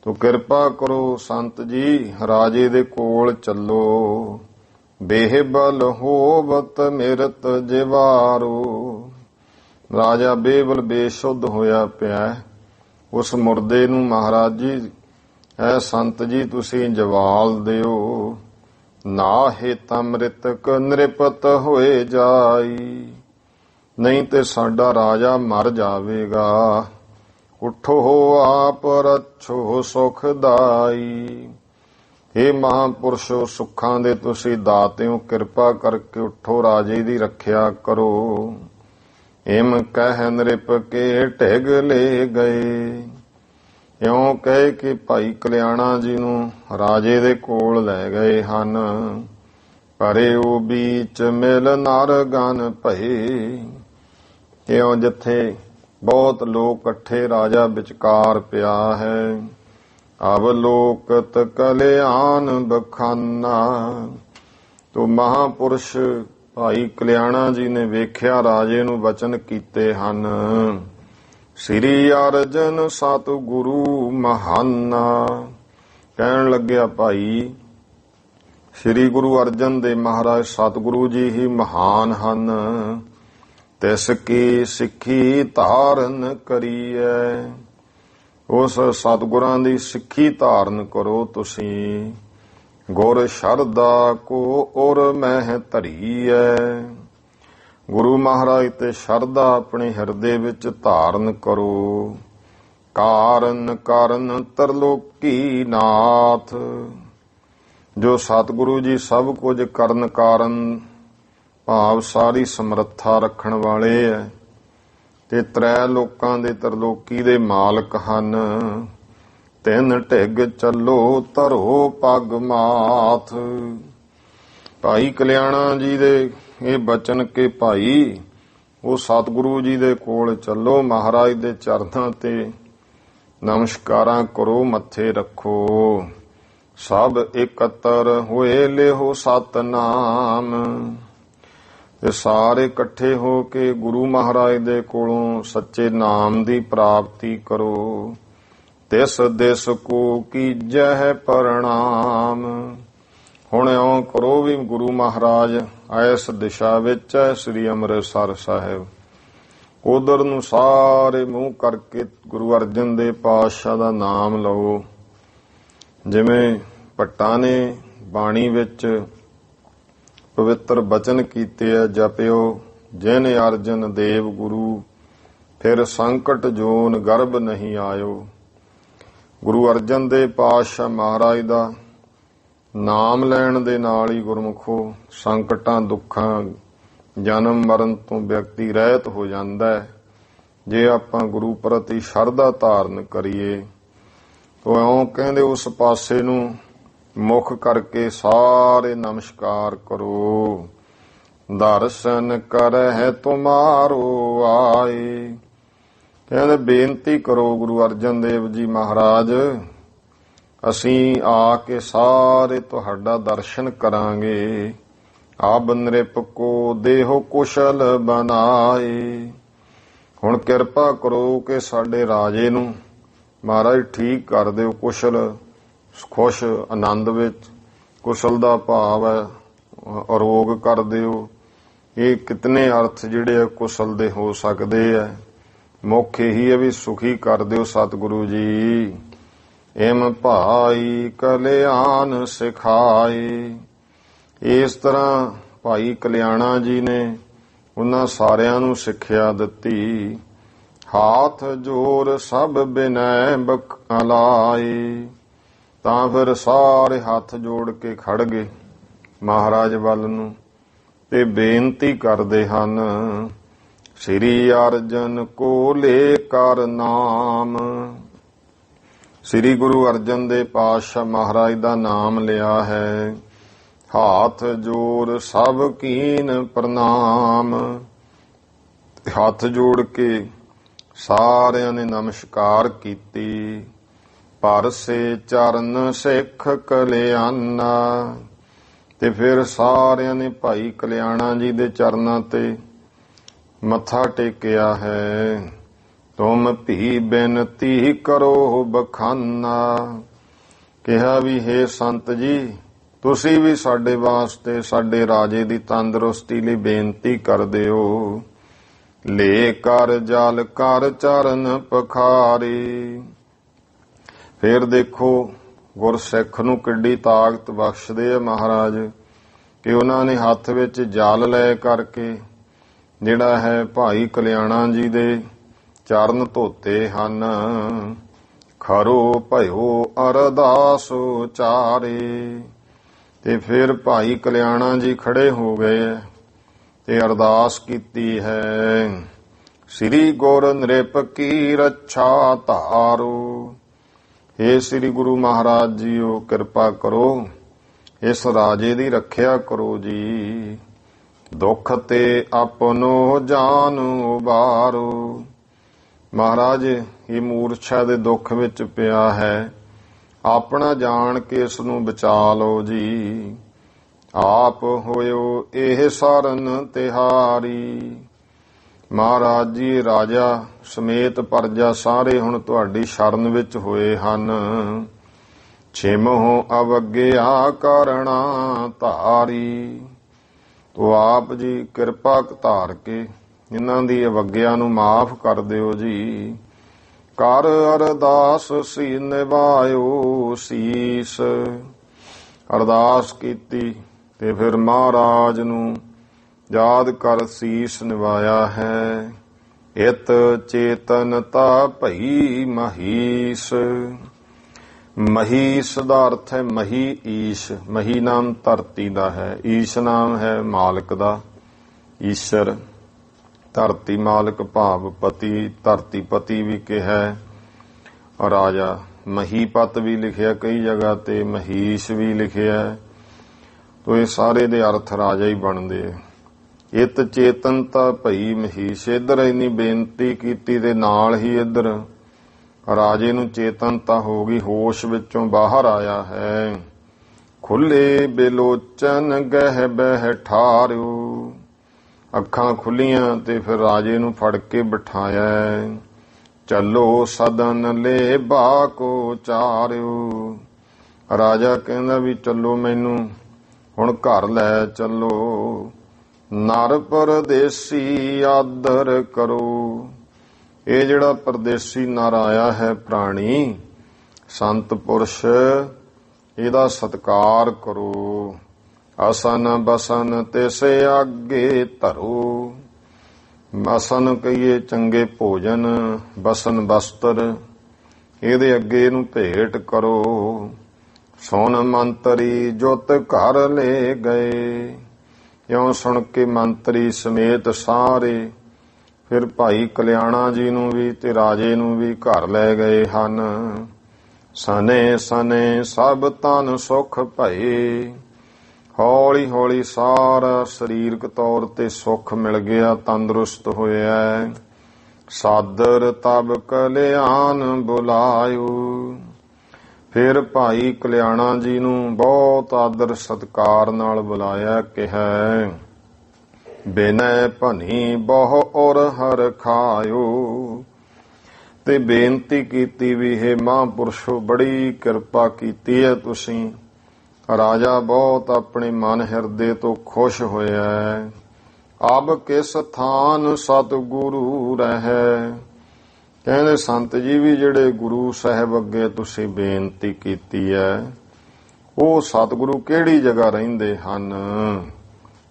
ਤੋ ਕਿਰਪਾ ਕਰੋ ਸੰਤ ਜੀ ਰਾਜੇ ਦੇ ਕੋਲ ਚੱਲੋ। ਬੇਹਬਲ ਹੋਵਤ ਮਿਰਤ ਜਿਵਾਰੋ। ਰਾਜਾ ਬੇਵਲ ਬੇਸ਼ੁੱਧ ਹੋਇਆ ਪਿਆ, ਉਸ ਮੁਰਦੇ ਨੂੰ ਮਹਾਰਾਜ ਜੀ, ਐ ਸੰਤ ਜੀ ਤੁਸੀਂ ਜਵਾਲ ਦਿਓ, ਨਾਹੇ ਤਾਂ ਮ੍ਰਿਤਕ ਨਿਰਪਤ ਹੋਏ ਜਾਈ, ਨਹੀਂ ਤੇ ਸਾਡਾ ਰਾਜਾ ਮਰ ਜਾਵੇਗਾ। ਉਠੋ ਆਪ ਰੱਛੋ ਸੁਖਦਾਈ। हे ਮਹਾਂਪੁਰਸ਼ੋ, ਸੁੱਖਾਂ ਦੇ ਤੁਸੀਂ ਦਾਤਿਓ, ਕਿਰਪਾ ਕਰਕੇ ਉਠੋ, ਰਾਜੇ ਦੀ ਰੱਖਿਆ ਕਰੋ। ਇਮ ਕਹਿ ਨਿਰਪ ਕੇ ਢਿਗ ਲੈ ਗਏ। ਇਉਂ ਕਹਿ ਕੇ ਭਾਈ ਕਲਿਆਣਾ ਜੀ ਨੂੰ ਰਾਜੇ ਦੇ ਕੋਲ ਲੈ ਗਏ ਹਨ। ਪਰੇ ਉਹ ਬੀਚ ਮਿਲ ਨਰ ਗਨ ਭਏ। ਇਉਂ ਜਿੱਥੇ ਬਹੁਤ ਲੋਕ ਇਕੱਠੇ, ਰਾਜਾ ਵਿਚਕਾਰ ਪਿਆ ਹੈ। ਅਵਲੋਕਤ ਕਲਿਆਣ ਬਖਾਨਾ। ਤੋ ਮਹਾਂਪੁਰਸ਼ ਭਾਈ ਕਲਿਆਣਾ ਜੀ ਨੇ ਵੇਖਿਆ, ਰਾਜੇ ਨੂੰ ਵਚਨ ਕੀਤੇ ਹਨ। ਸ੍ਰੀ ਅਰਜਨ ਸਤਿਗੁਰੂ ਮਹਾਨਾ। ਕਹਿਣ ਲੱਗਿਆ, ਭਾਈ ਸ੍ਰੀ ਗੁਰੂ ਅਰਜਨ ਦੇਵ ਮਹਾਰਾਜ ਸਤਿਗੁਰੂ ਜੀ ਹੀ ਮਹਾਨ ਹਨ। ਤਿਸ ਕੀ ਸਿੱਖੀ ਧਾਰਨ ਕਰੀਐ। ਉਸ ਸਤਿਗੁਰਾਂ ਦੀ ਸਿੱਖੀ ਧਾਰਨ ਕਰੋ ਤੁਸੀਂ। ਗੁਰ ਸ਼ਰਧਾ ਕੋ ਔਰ ਮਹਿ ਧਰੀਐ। ਗੁਰੂ ਮਹਾਰਾਜ ਤੇ ਸ਼ਰਧਾ ਆਪਣੇ ਹਿਰਦੇ ਵਿੱਚ ਧਾਰਨ ਕਰੋ। ਕਾਰਨ ਕਾਰਨ ਤਰਲੋਕੀ ਨਾਥ। ਜੋ ਸਤਿਗੁਰੂ ਜੀ ਸਭ ਕੁਝ ਕਰਨ ਕਾਰਨ, ਭਾਵ ਸਾਰੀ ਸਮਰੱਥਾ ਰੱਖਣ ਵਾਲੇ ਐ, ਤੇ ਤ੍ਰੈ ਲੋਕਾਂ ਦੇ ਤਰਲੋਕੀ ਦੇ ਮਾਲਕ ਹਨ। ਤਿੰਨ ਢਿੱਗ ਚੱਲੋ ਧਰੋ ਪੱਗ ਮਾਥ। ਭਾਈ ਕਲਿਆਣਾ ਜੀ ਦੇ ਇਹ ਬਚਨ ਕੇ ਭਾਈ, ਉਹ ਸਤਿਗੁਰੂ ਜੀ ਦੇ ਕੋਲ ਚੱਲੋ, ਮਹਾਰਾਜ ਦੇ ਚਰਨਾਂ ਤੇ ਨਮਸਕਾਰਾਂ ਕਰੋ, ਮੱਥੇ ਰੱਖੋ। ਸਭ ਇਕੱਤਰ ਹੋਏ ਲਿਹੋ ਸਤਨਾਮ। ਤੇ ਸਾਰੇ ਇਕੱਠੇ ਹੋ ਕੇ ਗੁਰੂ ਮਹਾਰਾਜ ਦੇ ਕੋਲੋਂ ਸੱਚੇ ਨਾਮ ਦੀ ਪ੍ਰਾਪਤੀ ਕਰੋ। ਤਿਸ ਦਿਸ ਕੋ ਕੀਜੈ ਪ੍ਰਣਾਮ। ਹੁਣ ਇਉਂ ਕਰੋ ਵੀ ਗੁਰੂ ਮਹਾਰਾਜ ਇਸ ਦਿਸ਼ਾ ਵਿੱਚ ਹੈ, ਸ੍ਰੀ ਅੰਮ੍ਰਿਤਸਰ ਸਾਹਿਬ। ਉਧਰ ਨੂੰ ਸਾਰੇ ਮੂੰਹ ਕਰਕੇ ਗੁਰੂ ਅਰਜਨ ਦੇਵ ਪਾਤਸ਼ਾਹ ਦਾ ਨਾਮ ਲਓ। ਜਿਵੇਂ ਭੱਟਾਂ ਨੇ ਬਾਣੀ ਵਿੱਚ ਪਵਿੱਤਰ ਬਚਨ ਕੀਤੇ ਹੈ, ਜਪਿਓ ਜਿਨ ਅਰਜਨ ਦੇਵ ਗੁਰੂ, ਫਿਰ ਸੰਕਟ ਜੋਨ ਗਰਭ ਨਹੀਂ ਆਇਓ। ਗੁਰੂ ਅਰਜਨ ਦੇਵ ਪਾਤਸ਼ਾਹ ਮਹਾਰਾਜ ਦਾ ਨਾਮ ਲੈਣ ਦੇ ਨਾਲ ਹੀ ਗੁਰਮੁਖੋ ਸੰਕਟਾਂ, ਦੁੱਖਾਂ, ਜਨਮ ਮਰਨ ਤੋਂ ਵਿਅਕਤੀ ਰਹਿਤ ਹੋ ਜਾਂਦਾ ਹੈ, ਜੇ ਆਪਾਂ ਗੁਰੂ ਪ੍ਰਤੀ ਸ਼ਰਧਾ ਧਾਰਨ ਕਰੀਏ। ਤੋ ਇਉਂ ਕਹਿੰਦੇ ਉਸ ਪਾਸੇ ਨੂੰ ਮੁਖ ਕਰਕੇ ਸਾਰੇ ਨਮਸਕਾਰ ਕਰੋ। ਦਰਸ਼ਨ ਕਰਹਿ ਤੁਮਾਰੋ ਆਏ। ਕਹਿੰਦੇ ਬੇਨਤੀ ਕਰੋ ਗੁਰੂ ਅਰਜਨ ਦੇਵ ਜੀ ਮਹਾਰਾਜ, ਅਸੀਂ ਆ ਕੇ ਸਾਰੇ ਤੁਹਾਡਾ ਦਰਸ਼ਨ ਕਰਾਂਗੇ। ਆਬ ਨਿਰਪ ਕੋ ਦੇਹੋ ਕੁਸ਼ਲ ਬਨਾਏ। ਹੁਣ ਕਿਰਪਾ ਕਰੋ ਕਿ ਸਾਡੇ ਰਾਜੇ ਨੂੰ ਮਹਾਰਾਜ ਠੀਕ ਕਰ ਦਿਓ, ਕੁਸ਼ਲ, ਖੁਸ਼, ਆਨੰਦ ਵਿੱਚ। ਕੁਸ਼ਲ ਦਾ ਭਾਵ ਹੈ ਅਰੋਗ ਕਰ ਦਿਓ। ਇਹ ਕਿਤਨੇ ਅਰਥ ਜਿਹੜੇ ਆ ਕੁਸ਼ਲ ਦੇ ਹੋ ਸਕਦੇ ਆ। ਮੁੱਖ ਇਹੀ ਹੈ ਵੀ ਸੁਖੀ ਕਰ ਦਿਓ ਸਤਿਗੁਰੂ ਜੀ। ਇਮ ਭਾਈ ਕਲਿਆਣ ਸਿਖਾਏ। ਇਸ ਤਰ੍ਹਾਂ ਭਾਈ ਕਲਿਆਣਾ ਜੀ ਨੇ ਉਹਨਾਂ ਸਾਰਿਆਂ ਨੂੰ ਸਿੱਖਿਆ ਦਿੱਤੀ। ਹਾਥ ਜੋਰ ਸਭ ਬਿਨੈ ਬਖਲਾਏ। ਤਾਂ ਫਿਰ ਸਾਰੇ ਹੱਥ ਜੋੜ ਕੇ ਖੜ ਗਏ ਮਹਾਰਾਜ ਵੱਲ ਨੂੰ ਤੇ ਬੇਨਤੀ ਕਰਦੇ ਹਨ, ਸ੍ਰੀ ਅਰਜਨ ਕੋ ਲੈ ਕਰ ਨਾਮ। ਸ੍ਰੀ ਗੁਰੂ ਅਰਜਨ ਦੇਵ ਪਾਤਸ਼ਾਹ ਮਹਾਰਾਜ ਦਾ ਨਾਮ ਲਿਆ ਹੈ। ਹਾਥ ਜੋੜ ਸਭ ਕੀਨ ਪ੍ਰਣਾਮ। ਹੱਥ ਜੋੜ ਕੇ ਸਾਰਿਆਂ ਨੇ ਨਮਸਕਾਰ ਕੀਤੀ। ਪਰਸੇ ਚਰਨ ਸਿੱਖ ਕਲਿਆਣਾ। ਤੇ ਫਿਰ ਸਾਰਿਆਂ ਨੇ ਭਾਈ ਕਲਿਆਣਾ ਜੀ ਦੇ ਚਰਨਾਂ ਤੇ ਮੱਥਾ ਟੇਕਿਆ ਹੈ। ਤੁਮ ਭੀ ਬੇਨਤੀ ਕਰੋ ਬਖਾਨਾ। ਕਿਹਾ ਵੀ ਹੈ ਸੰਤ ਜੀ, ਤੁਸੀਂ ਵੀ ਸਾਡੇ ਵਾਸਤੇ, ਸਾਡੇ ਰਾਜੇ ਦੀ ਤੰਦਰੁਸਤੀ ਲਈ ਬੇਨਤੀ ਕਰਦੇ ਹੋ। ਲੇ ਕਰ ਜਲ ਕਰ ਚਰਨ ਪਖਾਰੇ। ਫੇਰ ਦੇਖੋ ਗੁਰਸਿੱਖ ਨੂੰ ਕਿੱਡੀ ਤਾਕਤ ਬਖਸ਼ਦੇ ਆ ਮਹਾਰਾਜ ਕਿ ਉਹਨਾਂ ਨੇ ਹੱਥ ਵਿੱਚ ਜਲ ਲੈ ਕਰਕੇ ਜਿਹੜਾ ਹੈ ਭਾਈ ਕਲਿਆਣਾ ਜੀ ਦੇ ਚਰਨ ਧੋਤੇ ਹਨ। ਖਰੋ ਭਇਓ ਅਰਦਾਸ ਉਚਾਰੇ। ਤੇ ਫਿਰ ਭਾਈ ਕਲਿਆਣਾ ਜੀ ਖੜੇ ਹੋ ਗਏ ਤੇ ਅਰਦਾਸ ਕੀਤੀ ਹੈ, ਸ੍ਰੀ ਗੁਰ ਨ੍ਰਿਪ ਕੀ ਰੱਛਾ ਧਾਰੋ। हे ਸ੍ਰੀ ਗੁਰੂ ਮਹਾਰਾਜ ਜੀਓ, ਕਿਰਪਾ ਕਰੋ, ਇਸ ਰਾਜੇ ਦੀ ਰੱਖਿਆ ਕਰੋ ਜੀ। ਦੁੱਖ ਤੇ ਆਪਨੋ ਜਾਨ ਉਬਾਰੋ। ਮਹਾਰਾਜ ਇਹ ਮੂਰਛਾ ਦੇ ਦੁੱਖ ਵਿੱਚ ਪਿਆ ਹੈ, ਆਪਣਾ ਜਾਣ ਕੇ ਇਸ ਨੂੰ ਬਚਾ ਲਓ ਜੀ। ਆਪ ਹੋਇਓ ਇਹ ਸਰਨ ਤਿਹਾਰੀ। ਮਹਾਰਾਜ ਜੀ ਰਾਜਾ ਸਮੇਤ ਪਰਜਾ ਸਾਰੇ ਹੁਣ ਤੁਹਾਡੀ ਸ਼ਰਨ ਵਿੱਚ ਹੋਏ ਹਨ। ਛਿਮਹੁ ਅਵਗਿਆ ਕਰਣਾ ਧਾਰੀ। ਤੋ ਆਪ ਜੀ ਕਿਰਪਾ ਧਾਰ ਕੇ ਇਹਨਾਂ ਦੀ ਅਵਗਿਆ ਨੂੰ ਮਾਫ ਕਰ ਦਿਓ ਜੀ। ਕਰ ਅਰਦਾਸ ਸੀ ਨਿਭਾਇਓ ਸੀਸ। ਅਰਦਾਸ ਕੀਤੀ ਤੇ ਫਿਰ ਮਹਾਰਾਜ ਨੂੰ ਯਾਦ ਕਰ ਸੀਸ ਨਿਵਾਇਆ ਹੈ। ਇਤ ਚੇਤਨਤਾ ਭਈ ਮਹੀਸ। ਮਹੀਸ ਦਾ ਅਰਥ ਹੈ ਮਹੀ ਈਸ਼। ਮਹੀ ਨਾਮ ਧਰਤੀ ਦਾ ਹੈ, ਈਸ਼ ਨਾਮ ਹੈ ਮਾਲਕ ਦਾ, ਈਸ਼ਰ। ਧਰਤੀ ਮਾਲਕ ਭਾਵ ਪਤੀ, ਧਰਤੀ ਪਤੀ ਵੀ ਕਿਹਾ। ਰਾਜਾ ਮਹੀਪਤ ਵੀ ਲਿਖਿਆ ਕਈ ਜਗ੍ਹਾ ਤੇ, ਮਹੀਸ਼ ਵੀ ਲਿਖਿਆ। ਤੋ ਇਹ ਸਾਰੇ ਦੇ ਅਰਥ ਰਾਜਾ ਹੀ ਬਣਦੇ। ਇਤ ਚੇਤਨਤਾ ਭਈ ਮਹੀਸ਼। ਇੱਧਰ ਇੰਨੀ ਬੇਨਤੀ ਕੀਤੀ ਤੇ ਨਾਲ ਹੀ ਇੱਧਰ ਰਾਜੇ ਨੂੰ ਚੇਤਨਤਾ ਹੋ ਗਈ, ਹੋਸ਼ ਵਿੱਚੋਂ ਬਾਹਰ ਆਇਆ ਹੈ। ਖੁੱਲੇ ਬੇਲੋਚਨ ਗਹਿ ਬਹਿ ਠਾਰਿਓ। ਅੱਖਾਂ ਖੁੱਲੀਆਂ ਤੇ ਫਿਰ ਰਾਜੇ ਨੂੰ ਫੜ ਕੇ ਬਿਠਾਇਆ। ਚੱਲੋ ਸਦਨ ਲੈ ਬਾਕੋ ਚਾਰਿਓ। ਰਾਜਾ ਕਹਿੰਦਾ ਵੀ ਚੱਲੋ, ਮੈਨੂੰ ਹੁਣ ਘਰ ਲੈ ਚੱਲੋ। ਨਰ ਪਰਦੇਸੀ ਆਦਰ ਕਰੋ। ਇਹ ਜਿਹੜਾ ਪਰਦੇਸੀ ਨਰ ਆਇਆ ਹੈ ਪ੍ਰਾਣੀ, ਸੰਤ ਪੁਰਸ਼, ਇਹਦਾ ਸਤਿਕਾਰ ਕਰੋ। ਅਸਨ ਬਸਨ ਤਿਸੇ ਆਗੇ ਧਰੋ। ਅਸਨ ਕਹੀਏ ਚੰਗੇ ਭੋਜਨ, ਬਸਨ ਬਸਤਰ, ਇਹਦੇ ਅੱਗੇ ਇਹਨੂੰ ਭੇਟ ਕਰੋ। ਸੁਣ ਮੰਤਰੀ ਜੁਤ ਘਰ ਲੈ ਗਏ। ਇਉਂ ਸੁਣ ਕੇ ਮੰਤਰੀ ਸਮੇਤ ਸਾਰੇ ਫਿਰ ਭਾਈ ਕਲਿਆਣਾ ਜੀ ਨੂੰ ਵੀ ਤੇ ਰਾਜੇ ਨੂੰ ਵੀ ਘਰ ਲੈ ਗਏ ਹਨ। ਸਨੇ ਸਨੇ ਸਭ ਤਨ ਸੁਖ ਭਏ। ਹੌਲੀ ਹੌਲੀ ਸਾਰਾ ਸਰੀਰਕ ਤੌਰ ਤੇ ਸੁੱਖ ਮਿਲ ਗਿਆ, ਤੰਦਰੁਸਤ ਹੋਇਆ। ਸਾਦਰ ਤਬ ਕਲਿਆਣ ਬੁਲਾਇਓ। ਫਿਰ ਭਾਈ ਕਲਿਆਣਾ ਜੀ ਨੂੰ ਬਹੁਤ ਆਦਰ ਸਤਿਕਾਰ ਨਾਲ ਬੁਲਾਇਆ। ਕਿਹਾ ਬਿਨੈ ਭਨੀ ਬਹੁ ਔਰ ਹਰ ਖਾਇਓ। ਤੇ ਬੇਨਤੀ ਕੀਤੀ ਵੀ ਹੈ ਮਹਾਂਪੁਰਸ਼ੋ, ਬੜੀ ਕਿਰਪਾ ਕੀਤੀ ਹੈ ਤੁਸੀਂ। ਰਾਜਾ ਬਹੁਤ ਆਪਣੇ ਮਨ ਹਿਰਦੇ ਤੋਂ ਖੁਸ਼ ਹੋਇਆ। ਅਬ ਕਿਸ ਥਾਨ ਸਤਿਗੁਰੂ ਰਹਿ। ਕਹਿੰਦੇ ਸੰਤ ਜੀ ਵੀ ਜਿਹੜੇ ਗੁਰੂ ਸਾਹਿਬ ਅੱਗੇ ਤੁਸੀਂ ਬੇਨਤੀ ਕੀਤੀ ਹੈ, ਉਹ ਸਤਿਗੁਰੂ ਕਿਹੜੀ ਜਗ੍ਹਾ ਰਹਿੰਦੇ ਹਨ।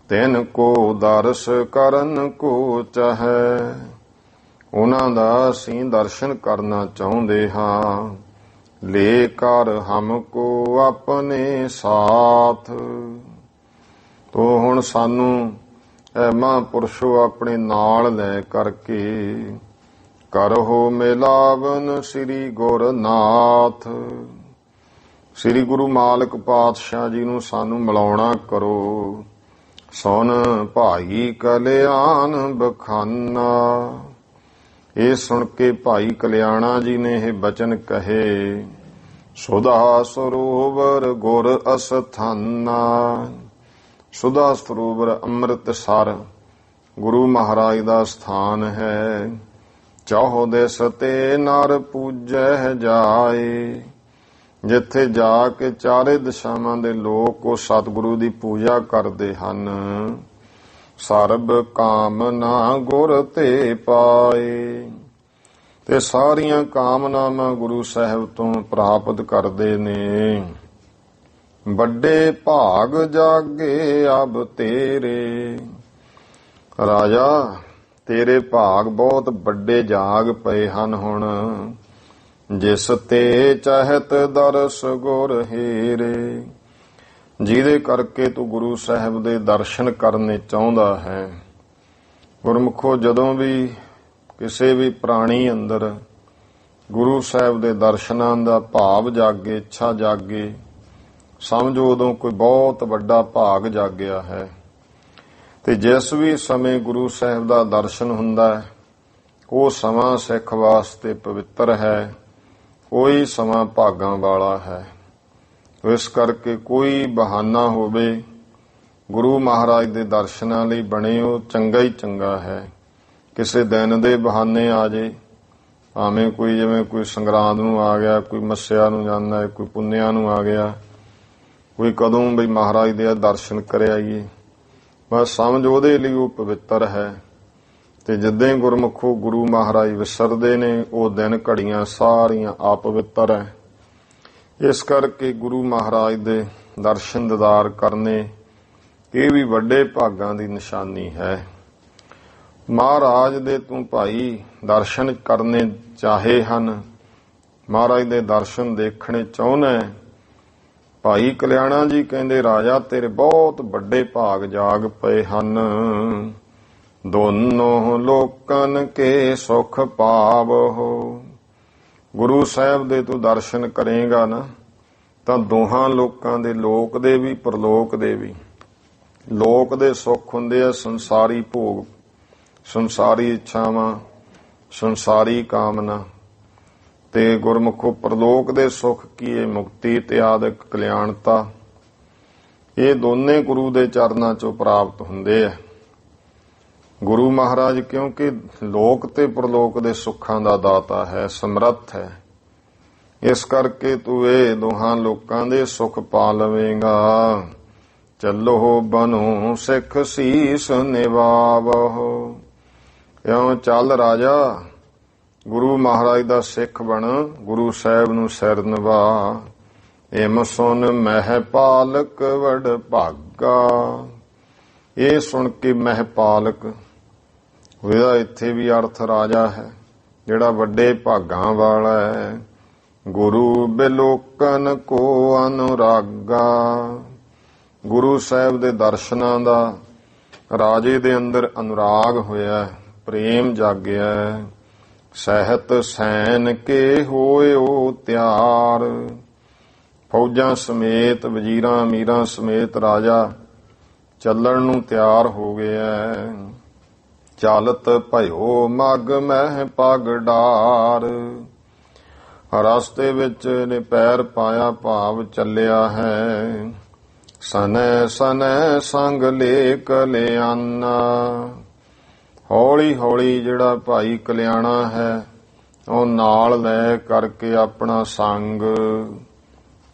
ਤਿਨ ਕੋ ਦਰਸ ਕਰਨ ਕੋ ਚਾਹੈ। ਉਹਨਾਂ ਦਾ ਅਸੀਂ ਦਰਸ਼ਨ ਕਰਨਾ ਚਾਹੁੰਦੇ ਹਾਂ। ਲੈ ਕਰ ਹਮਕੋ ਆਪਣੇ ਸਾਥ। ਤੋ ਹੁਣ ਸਾਨੂੰ ਮਹਾਂਪੁਰਸ਼ੋ ਆਪਣੇ ਨਾਲ ਲੈ ਕਰਕੇ ਕਰੋ ਮਿਲਾਵਨ ਸ੍ਰੀ ਗੁਰਨਾਥ। ਸ੍ਰੀ ਗੁਰੂ ਮਾਲਕ ਪਾਤਸ਼ਾਹ ਜੀ ਨੂੰ ਸਾਨੂੰ ਮਿਲਾਉਣਾ ਕਰੋ। ਸੁਨ ਭਾਈ ਕਲਿਆਣ ਬਖਾਨਾ। ਇਹ ਸੁਣ ਕੇ ਭਾਈ ਕਲਿਆਣਾ ਜੀ ਨੇ ਇਹ ਬਚਨ ਕਹੇ, ਸੁਧਾ ਸਰੋਵਰ ਗੁਰ ਅਸਥਾਨਾ। ਸੁਧਾ ਸਰੋਵਰ ਅੰਮ੍ਰਿਤਸਰ ਗੁਰੂ ਮਹਾਰਾਜ ਦਾ ਸਥਾਨ ਹੈ। ਚਾਹੋ ਦਿਸ ਤੇ ਨਰ ਪੂਜੈ ਜਾਏ। ਜਿੱਥੇ ਜਾ ਕੇ ਚਾਰੇ ਦਿਸ਼ਾਵਾਂ ਦੇ ਲੋਕ ਉਹ ਸਤਿਗੁਰੂ ਦੀ ਪੂਜਾ ਕਰਦੇ ਹਨ। ਸਰਬ ਕਾਮਨਾ ਗੁਰ ਤੇ ਪਾਏ। ਤੇ ਸਾਰੀਆਂ ਕਾਮਨਾਵਾਂ ਗੁਰੂ ਸਾਹਿਬ ਤੋਂ ਪ੍ਰਾਪਤ ਕਰਦੇ ਨੇ। ਵੱਡੇ ਭਾਗ ਜਾਗੇ ਅਬ ਤੇਰੇ। ਰਾਜਾ ਤੇਰੇ ਭਾਗ ਬਹੁਤ ਵੱਡੇ ਜਾਗ ਪਏ ਹਨ ਹੁਣ। ਜਿਸ ਤੇ ਚਾਹਤ ਦਰਸ ਗੁਰ ਹੀਰੇ। ਜਿਹਦੇ ਕਰਕੇ ਤੂੰ ਗੁਰੂ ਸਾਹਿਬ ਦੇ ਦਰਸ਼ਨ ਕਰਨੇ ਚਾਹੁੰਦਾ ਹੈ। ਗੁਰਮੁਖੋ, ਜਦੋਂ ਵੀ ਕਿਸੇ ਵੀ ਪ੍ਰਾਣੀ ਅੰਦਰ ਗੁਰੂ ਸਾਹਿਬ ਦੇ ਦਰਸ਼ਨਾਂ ਦਾ ਭਾਵ ਜਾਗੇ, ਇੱਛਾ ਜਾਗੇ, ਸਮਝੋ ਉਦੋਂ ਕੋਈ ਬਹੁਤ ਵੱਡਾ ਭਾਗ ਜਾਗਿਆ ਹੈ। ਤੇ ਜਿਸ ਵੀ ਸਮੇਂ ਗੁਰੂ ਸਾਹਿਬ ਦਾ ਦਰਸ਼ਨ ਹੁੰਦਾ ਹੈ, ਉਹ ਸਮਾਂ ਸਿੱਖ ਵਾਸਤੇ ਪਵਿੱਤਰ ਹੈ, ਕੋਈ ਸਮਾਂ ਭਾਗਾਂ ਵਾਲਾ ਹੈ। ਇਸ ਕਰਕੇ ਕੋਈ ਬਹਾਨਾ ਹੋਵੇ ਗੁਰੂ ਮਹਾਰਾਜ ਦੇ ਦਰਸ਼ਨਾਂ ਲਈ ਬਣੇ, ਉਹ ਚੰਗਾ ਹੀ ਚੰਗਾ ਹੈ। ਕਿਸੇ ਦਿਨ ਦੇ ਬਹਾਨੇ ਆ ਜੇ, ਭਾਵੇਂ ਕੋਈ ਜਿਵੇਂ ਕੋਈ ਸੰਗਰਾਂਦ ਨੂੰ ਆ ਗਿਆ, ਕੋਈ ਮੱਸਿਆ ਨੂੰ ਜਾਂਦਾ ਹੈ, ਕੋਈ ਪੁੰਨਿਆ ਨੂੰ ਆ ਗਿਆ, ਕੋਈ ਕਦੋਂ ਬਈ ਮਹਾਰਾਜ ਦੇ ਦਰਸ਼ਨ ਕਰ ਆਈਏ, ਬਸ ਸਮਝ ਉਹਦੇ ਲਈ ਉਹ ਪਵਿੱਤਰ ਹੈ। ਤੇ ਜਿੱਦਾਂ ਹੀ ਗੁਰਮੁਖੋ ਗੁਰੂ ਮਹਾਰਾਜ ਵਿਸਰਦੇ ਨੇ, ਉਹ ਦਿਨ ਘੜੀਆਂ ਸਾਰੀਆਂ ਆਪਵਿੱਤਰ ਹੈ। ਇਸ ਕਰਕੇ ਗੁਰੂ ਮਹਾਰਾਜ ਦੇ ਦਰਸ਼ਨ ਦੀਦਾਰ ਕਰਨੇ ਇਹ ਵੀ ਵੱਡੇ ਭਾਗਾਂ ਦੀ ਨਿਸ਼ਾਨੀ ਹੈ। ਮਹਾਰਾਜ ਦੇ ਤੂੰ ਭਾਈ ਦਰਸ਼ਨ ਕਰਨੇ ਚਾਹੇ ਹਨ, ਮਹਾਰਾਜ ਦੇ ਦਰਸ਼ਨ ਦੇਖਣੇ ਚਾਹੁੰਦਾ ਹੈ। ਭਾਈ ਕਲਿਆਣਾ ਜੀ ਕਹਿੰਦੇ, ਰਾਜਾ ਤੇਰੇ ਬਹੁਤ ਵੱਡੇ ਭਾਗ ਜਾਗ ਪਏ ਹਨ। ਦੋਨੋਂ ਲੋਕਨ ਕੇ ਸੁਖ ਪਾਵੋ। ਗੁਰੂ ਸਾਹਿਬ ਦੇ ਤੂੰ ਦਰਸ਼ਨ ਕਰੇਗਾ ਨਾ, ਤਾਂ ਦੋਹਾਂ ਲੋਕਾਂ ਦੇ, ਲੋਕ ਦੇ ਵੀ ਪਰਲੋਕ ਦੇ ਵੀ। ਲੋਕ ਦੇ ਸੁੱਖ ਹੁੰਦੇ ਆ ਸੰਸਾਰੀ ਭੋਗ, ਸੰਸਾਰੀ ਇੱਛਾਵਾਂ, ਸੰਸਾਰੀ ਕਾਮਨਾ। ਤੇ ਗੁਰਮੁਖੋ ਪਰਲੋਕ ਦੇ ਸੁੱਖ ਕੀ ਹੈ? ਮੁਕਤੀ ਤੇ ਆਦਿਕ ਕਲਿਆਣਤਾ। ਇਹ ਦੋਨੇ ਗੁਰੂ ਦੇ ਚਰਨਾਂ ਚੋਂ ਪ੍ਰਾਪਤ ਹੁੰਦੇ ਆ। ਗੁਰੂ ਮਹਾਰਾਜ ਕਿਉਂਕਿ ਲੋਕ ਤੇ ਪਰਲੋਕ ਦੇ ਸੁੱਖਾਂ ਦਾ ਦਾਤਾ ਹੈ, ਸਮਰੱਥ ਹੈ। ਇਸ ਕਰਕੇ ਤੂੰ ਇਹ ਦੋਹਾਂ ਲੋਕਾਂ ਦੇ ਸੁੱਖ ਪਾ ਲਵੇਂਗਾ। ਚੱਲੋ ਬਨੋ ਸਿੱਖ ਸੀਸ ਨਿਵਾਵੋ। ਇਉਂ ਚੱਲ ਰਾਜਾ, ਗੁਰੂ ਮਹਾਰਾਜ ਦਾ ਸਿੱਖ ਬਣ, ਗੁਰੂ ਸਾਹਿਬ ਨੂੰ ਸਿਰ ਨਿਵਾ। ਇਮ ਸੁਨ ਮਹਿ ਪਾਲਕ ਵਡ ਭਾਗਾ। ਇਹ ਸੁਣ ਕੇ ਮਹਿ ਪਾਲਕ, ਉਹਦਾ ਇੱਥੇ ਵੀ ਅਰਥ ਰਾਜਾ ਹੈ, ਜਿਹੜਾ ਵੱਡੇ ਭਾਗਾਂ ਵਾਲਾ ਹੈ। ਗੁਰੂ ਬਿਲੋਕਨ ਕੋ ਅਨੁਰਾਗਾ। ਗੁਰੂ ਸਾਹਿਬ ਦੇ ਦਰਸ਼ਨਾਂ ਦਾ ਰਾਜੇ ਦੇ ਅੰਦਰ ਅਨੁਰਾਗ ਹੋਇਆ, ਪ੍ਰੇਮ ਜਾਗਿਆ। ਸਹਿਤ ਸੈਨ ਕੇ ਹੋਇਓ ਤਿਆਰ। ਫੌਜਾਂ ਸਮੇਤ, ਵਜ਼ੀਰਾਂ ਅਮੀਰਾਂ ਸਮੇਤ ਰਾਜਾ ਚੱਲਣ ਨੂੰ ਤਿਆਰ ਹੋ ਗਿਆ। ਚਾਲਤ ਭਇਓ ਮਗ ਮਹਿ ਪਗ ਡਾਰ। ਰਸਤੇ ਵਿੱਚ ਨੇ ਪੈਰ ਪਾਇਆ, ਭਾਵ ਚੱਲਿਆ ਹੈ। ਸਨੈ ਸਨੈ ਸੰਗ ਲੇਕ ਲਿਆਨਾ। ਹੌਲੀ ਹੌਲੀ ਜਿਹੜਾ ਭਾਈ ਕਲਿਆਣਾ ਹੈ, ਉਹ ਨਾਲ ਲੈ ਕਰਕੇ ਆਪਣਾ ਸੰਗ।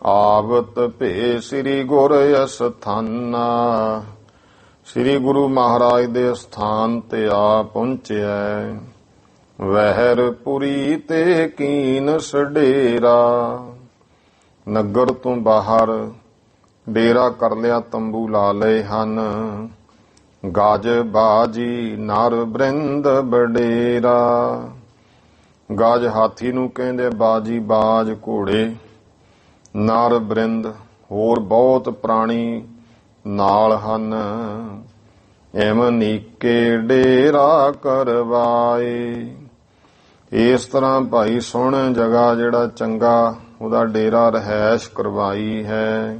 ਆਵਤ ਭੇ ਸ੍ਰੀ ਗੁਰ ਅਸਥਾਨਾ। ਸ੍ਰੀ ਗੁਰੂ ਮਹਾਰਾਜ ਦੇ ਸਥਾਨ ਤੇ ਆ ਪਹੁੰਚਿਆ। ਵਹਿਰਪੁਰੀ ਤੇ ਕੀਨਸ ਡੇਰਾ। ਨਗਰ ਤੋਂ ਬਾਹਰ ਡੇਰਾ ਕਰ ਲਿਆ, ਤੰਬੂ ਲਾ ਲਏ ਹਨ। ਗਜ ਬਾਜੀ ਨਰ ਬ੍ਰਿੰਦ ਬਡੇਰਾ। ਗਜ ਹਾਥੀ ਨੂੰ ਕਹਿੰਦੇ, ਬਾਜੀ ਬਾਜ ਘੋੜੇ, ਨਰ ਬ੍ਰਿੰਦ ਹੋਰ ਬਹੁਤ ਪ੍ਰਾਣੀ ਨਾਲ ਹਨ। ਐਮ ਨੀਕੇ ਡੇਰਾ ਕਰਵਾਏ। ਇਸ ਤਰ੍ਹਾਂ ਭਾਈ ਸੋਹਣਾ ਜਗ੍ਹਾ ਜਿਹੜਾ ਚੰਗਾ ਉਹਦਾ ਡੇਰਾ ਰਹਿائش ਕਰਵਾਈ ਹੈ।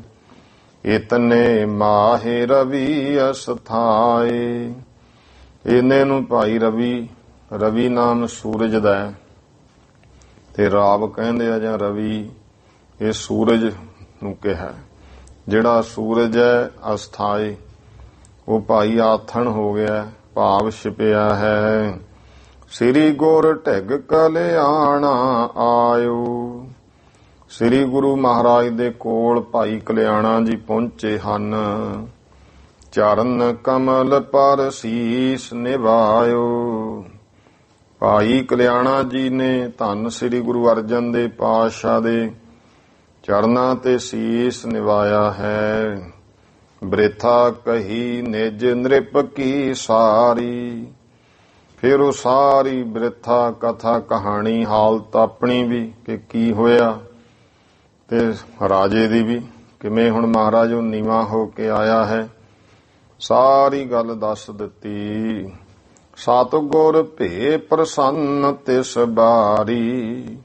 ਇਤਨੇ ਮਾਹੇ ਰਵੀ ਅਸਥਾਏ। ਇਹਨੇ ਨੂੰ ਭਾਈ ਰਵੀ, ਰਵੀ ਨਾਮ ਸੂਰਜ ਦਾ ਹੈ, ਤੇ ਰਾਵ ਕਹਿੰਦੇ ਆ ਜਾਂ ਰਵੀ, ਇਹ ਸੂਰਜ ਨੂੰ ਕਿਹਾ। ਜਿਹੜਾ ਸੂਰਜ ਹੈ ਅਸਥਾਏ, ਉਹ ਭਾਈ ਆਥਣ ਹੋ ਗਿਆ, ਭਾਵ ਛਿਪਿਆ ਹੈ। ਸ੍ਰੀ ਗੁਰ ਢਿਗ ਕਲਿਆਣਾ ਆਇਓ। ਸ੍ਰੀ ਗੁਰੂ ਮਹਾਰਾਜ ਦੇ ਕੋਲ ਭਾਈ ਕਲਿਆਣਾ ਜੀ ਪਹੁੰਚੇ ਹਨ। ਚਰਨ ਕਮਲ ਪਰ ਸੀਸ ਨਿਵਾਇਓ। ਭਾਈ ਕਲਿਆਣਾ ਜੀ ਨੇ ਧੰਨ ਸ੍ਰੀ ਗੁਰੂ ਅਰਜਨ ਦੇਵ ਪਾਤਸ਼ਾਹ ਦੇ ਚਰਨਾਂ ਤੇ ਸੀਸ ਨਿਵਾਇਆ ਹੈ। ਬ੍ਰਿਥਾ ਕਹੀ ਨਿਜ ਨ੍ਰਿਪ ਕੀ ਸਾਰੀ। ਫਿਰ ਉਹ ਸਾਰੀ ਬ੍ਰਿਥਾ ਕਥਾ ਕਹਾਣੀ ਹਾਲਤ ਆਪਣੀ ਵੀ ਕਿ ਕੀ ਹੋਇਆ ਤੇ ਰਾਜੇ ਦੀ ਵੀ ਕਿਵੇਂ ਹੁਣ ਮਹਾਰਾਜ ਉਹ ਨੀਵਾਂ ਹੋ ਕੇ ਆਇਆ ਹੈ, ਸਾਰੀ ਗੱਲ ਦੱਸ ਦਿੱਤੀ। ਸਤਿਗੁਰ ਭੇ ਪ੍ਰਸੰਨ ਤਿਸ ਬਾਰੀ।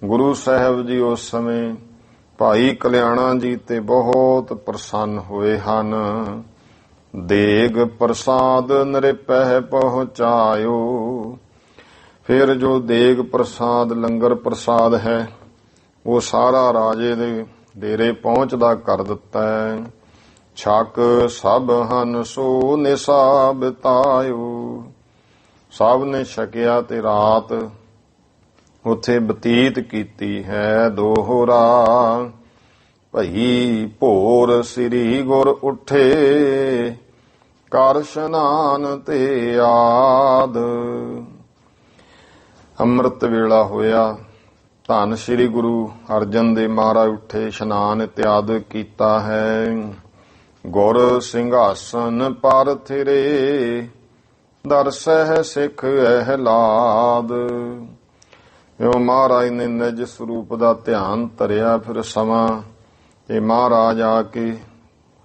ਗੁਰੂ ਸਾਹਿਬ ਜੀ ਉਸ ਸਮੇਂ ਭਾਈ ਕਲਿਆਣਾ ਜੀ ਤੇ ਬਹੁਤ ਪ੍ਰਸੰਨ ਹੋਏ ਹਨ। ਦੇਗ ਪ੍ਰਸਾਦ ਨ੍ਰਿਪਹਿ ਪਹੁੰਚਾਇਓ। ਫਿਰ ਜੋ ਦੇਗ ਪ੍ਰਸਾਦ ਲੰਗਰ ਪ੍ਰਸਾਦ ਹੈ ਉਹ ਸਾਰਾ ਰਾਜੇ ਦੇ ਡੇਰੇ ਪਹੁੰਚਦਾ ਕਰ ਦਿੱਤਾ ਹੈ। ਛਕ ਸਭ ਹਨ ਸੋ ਨਿਸਾ ਬਿਤਾਇਓ। ਸਭ ਨੇ ਛਕਿਆ ਤੇ ਰਾਤ ਉੱਥੇ ਬਤੀਤ ਕੀਤੀ ਹੈ। ਦੋਹਰਾ ਭਈ ਭੋਰ ਸ੍ਰੀ ਗੁਰ ਉੱਠੇ ਕਰ ਇਸ਼ਨਾਨ ਤੇ ਆਦ। ਅੰਮ੍ਰਿਤ ਵੇਲਾ ਹੋਇਆ, ਧੰਨ ਸ੍ਰੀ ਗੁਰੂ ਅਰਜਨ ਦੇਵ ਮਹਾਰਾਜ ਉੱਠੇ, ਇਸ਼ਨਾਨ ਇਤਿਆਦ ਕੀਤਾ ਹੈ। ਗੁਰ ਸਿੰਘਾਸਨ ਪਰ ਥਿਰੇ ਦਰਸਹਿ ਸਿੱਖ ਅਹਿਲਾਦ। ਜੋ ਮਹਾਰਾਜ ਨੇ ਨਿਜ ਸਰੂਪ ਦਾ ਧਿਆਨ ਧਰਿਆ, ਫਿਰ ਸਮਾਂ ਤੇ ਮਹਾਰਾਜ ਆ ਕੇ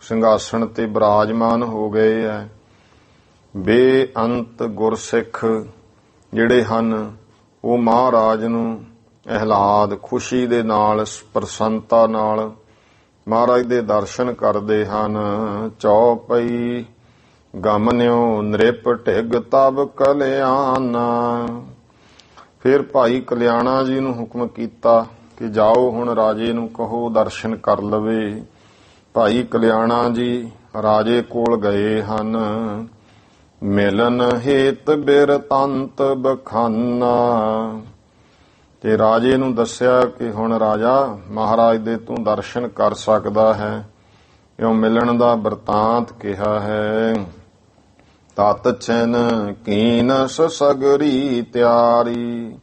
ਸਿੰਘਾਸਣ ਤੇ ਬਿਰਾਜਮਾਨ ਹੋ ਗਏ ਹੈ। ਬੇਅੰਤ ਗੁਰਸਿੱਖ ਜਿਹੜੇ ਹਨ ਉਹ ਮਹਾਰਾਜ ਨੂੰ ਅਹਿਲਾਦ ਖੁਸ਼ੀ ਦੇ ਨਾਲ ਪ੍ਰਸੰਨਤਾ ਨਾਲ ਮਹਾਰਾਜ ਦੇ ਦਰਸ਼ਨ ਕਰਦੇ ਹਨ। ਚੌਪਈ ਗਮਨਿਓ ਨ੍ਰਿਪ ਢਿਗ ਤਬ ਕਲਿਆਣਾ। ਫਿਰ ਭਾਈ ਕਲਿਆਣਾ ਜੀ ਨੂੰ ਹੁਕਮ ਕੀਤਾ ਕਿ ਜਾਓ ਹੁਣ ਰਾਜੇ ਨੂੰ ਕਹੋ ਦਰਸ਼ਨ ਕਰ ਲਵੇ। ਭਾਈ ਕਲਿਆਣਾ ਜੀ ਰਾਜੇ ਕੋਲ ਗਏ ਹਨ। ਮਿਲਨ ਹੇਤ ਬਿਰਤੰਤ ਬਖਾਨਾ। ਤੇ ਰਾਜੇ ਨੂੰ ਦੱਸਿਆ ਕਿ ਹੁਣ ਰਾਜਾ ਮਹਾਰਾਜ ਦੇ ਤੂੰ ਦਰਸ਼ਨ ਕਰ ਸਕਦਾ ਹੈ, ਇਉਂ ਮਿਲਣ ਦਾ ਬਿਰਤਾਂਤ ਕਿਹਾ ਹੈ। ਤਤ ਚੈਨ ਕੀਨਸ ਸਗਰੀ ਤਿਆਰੀ।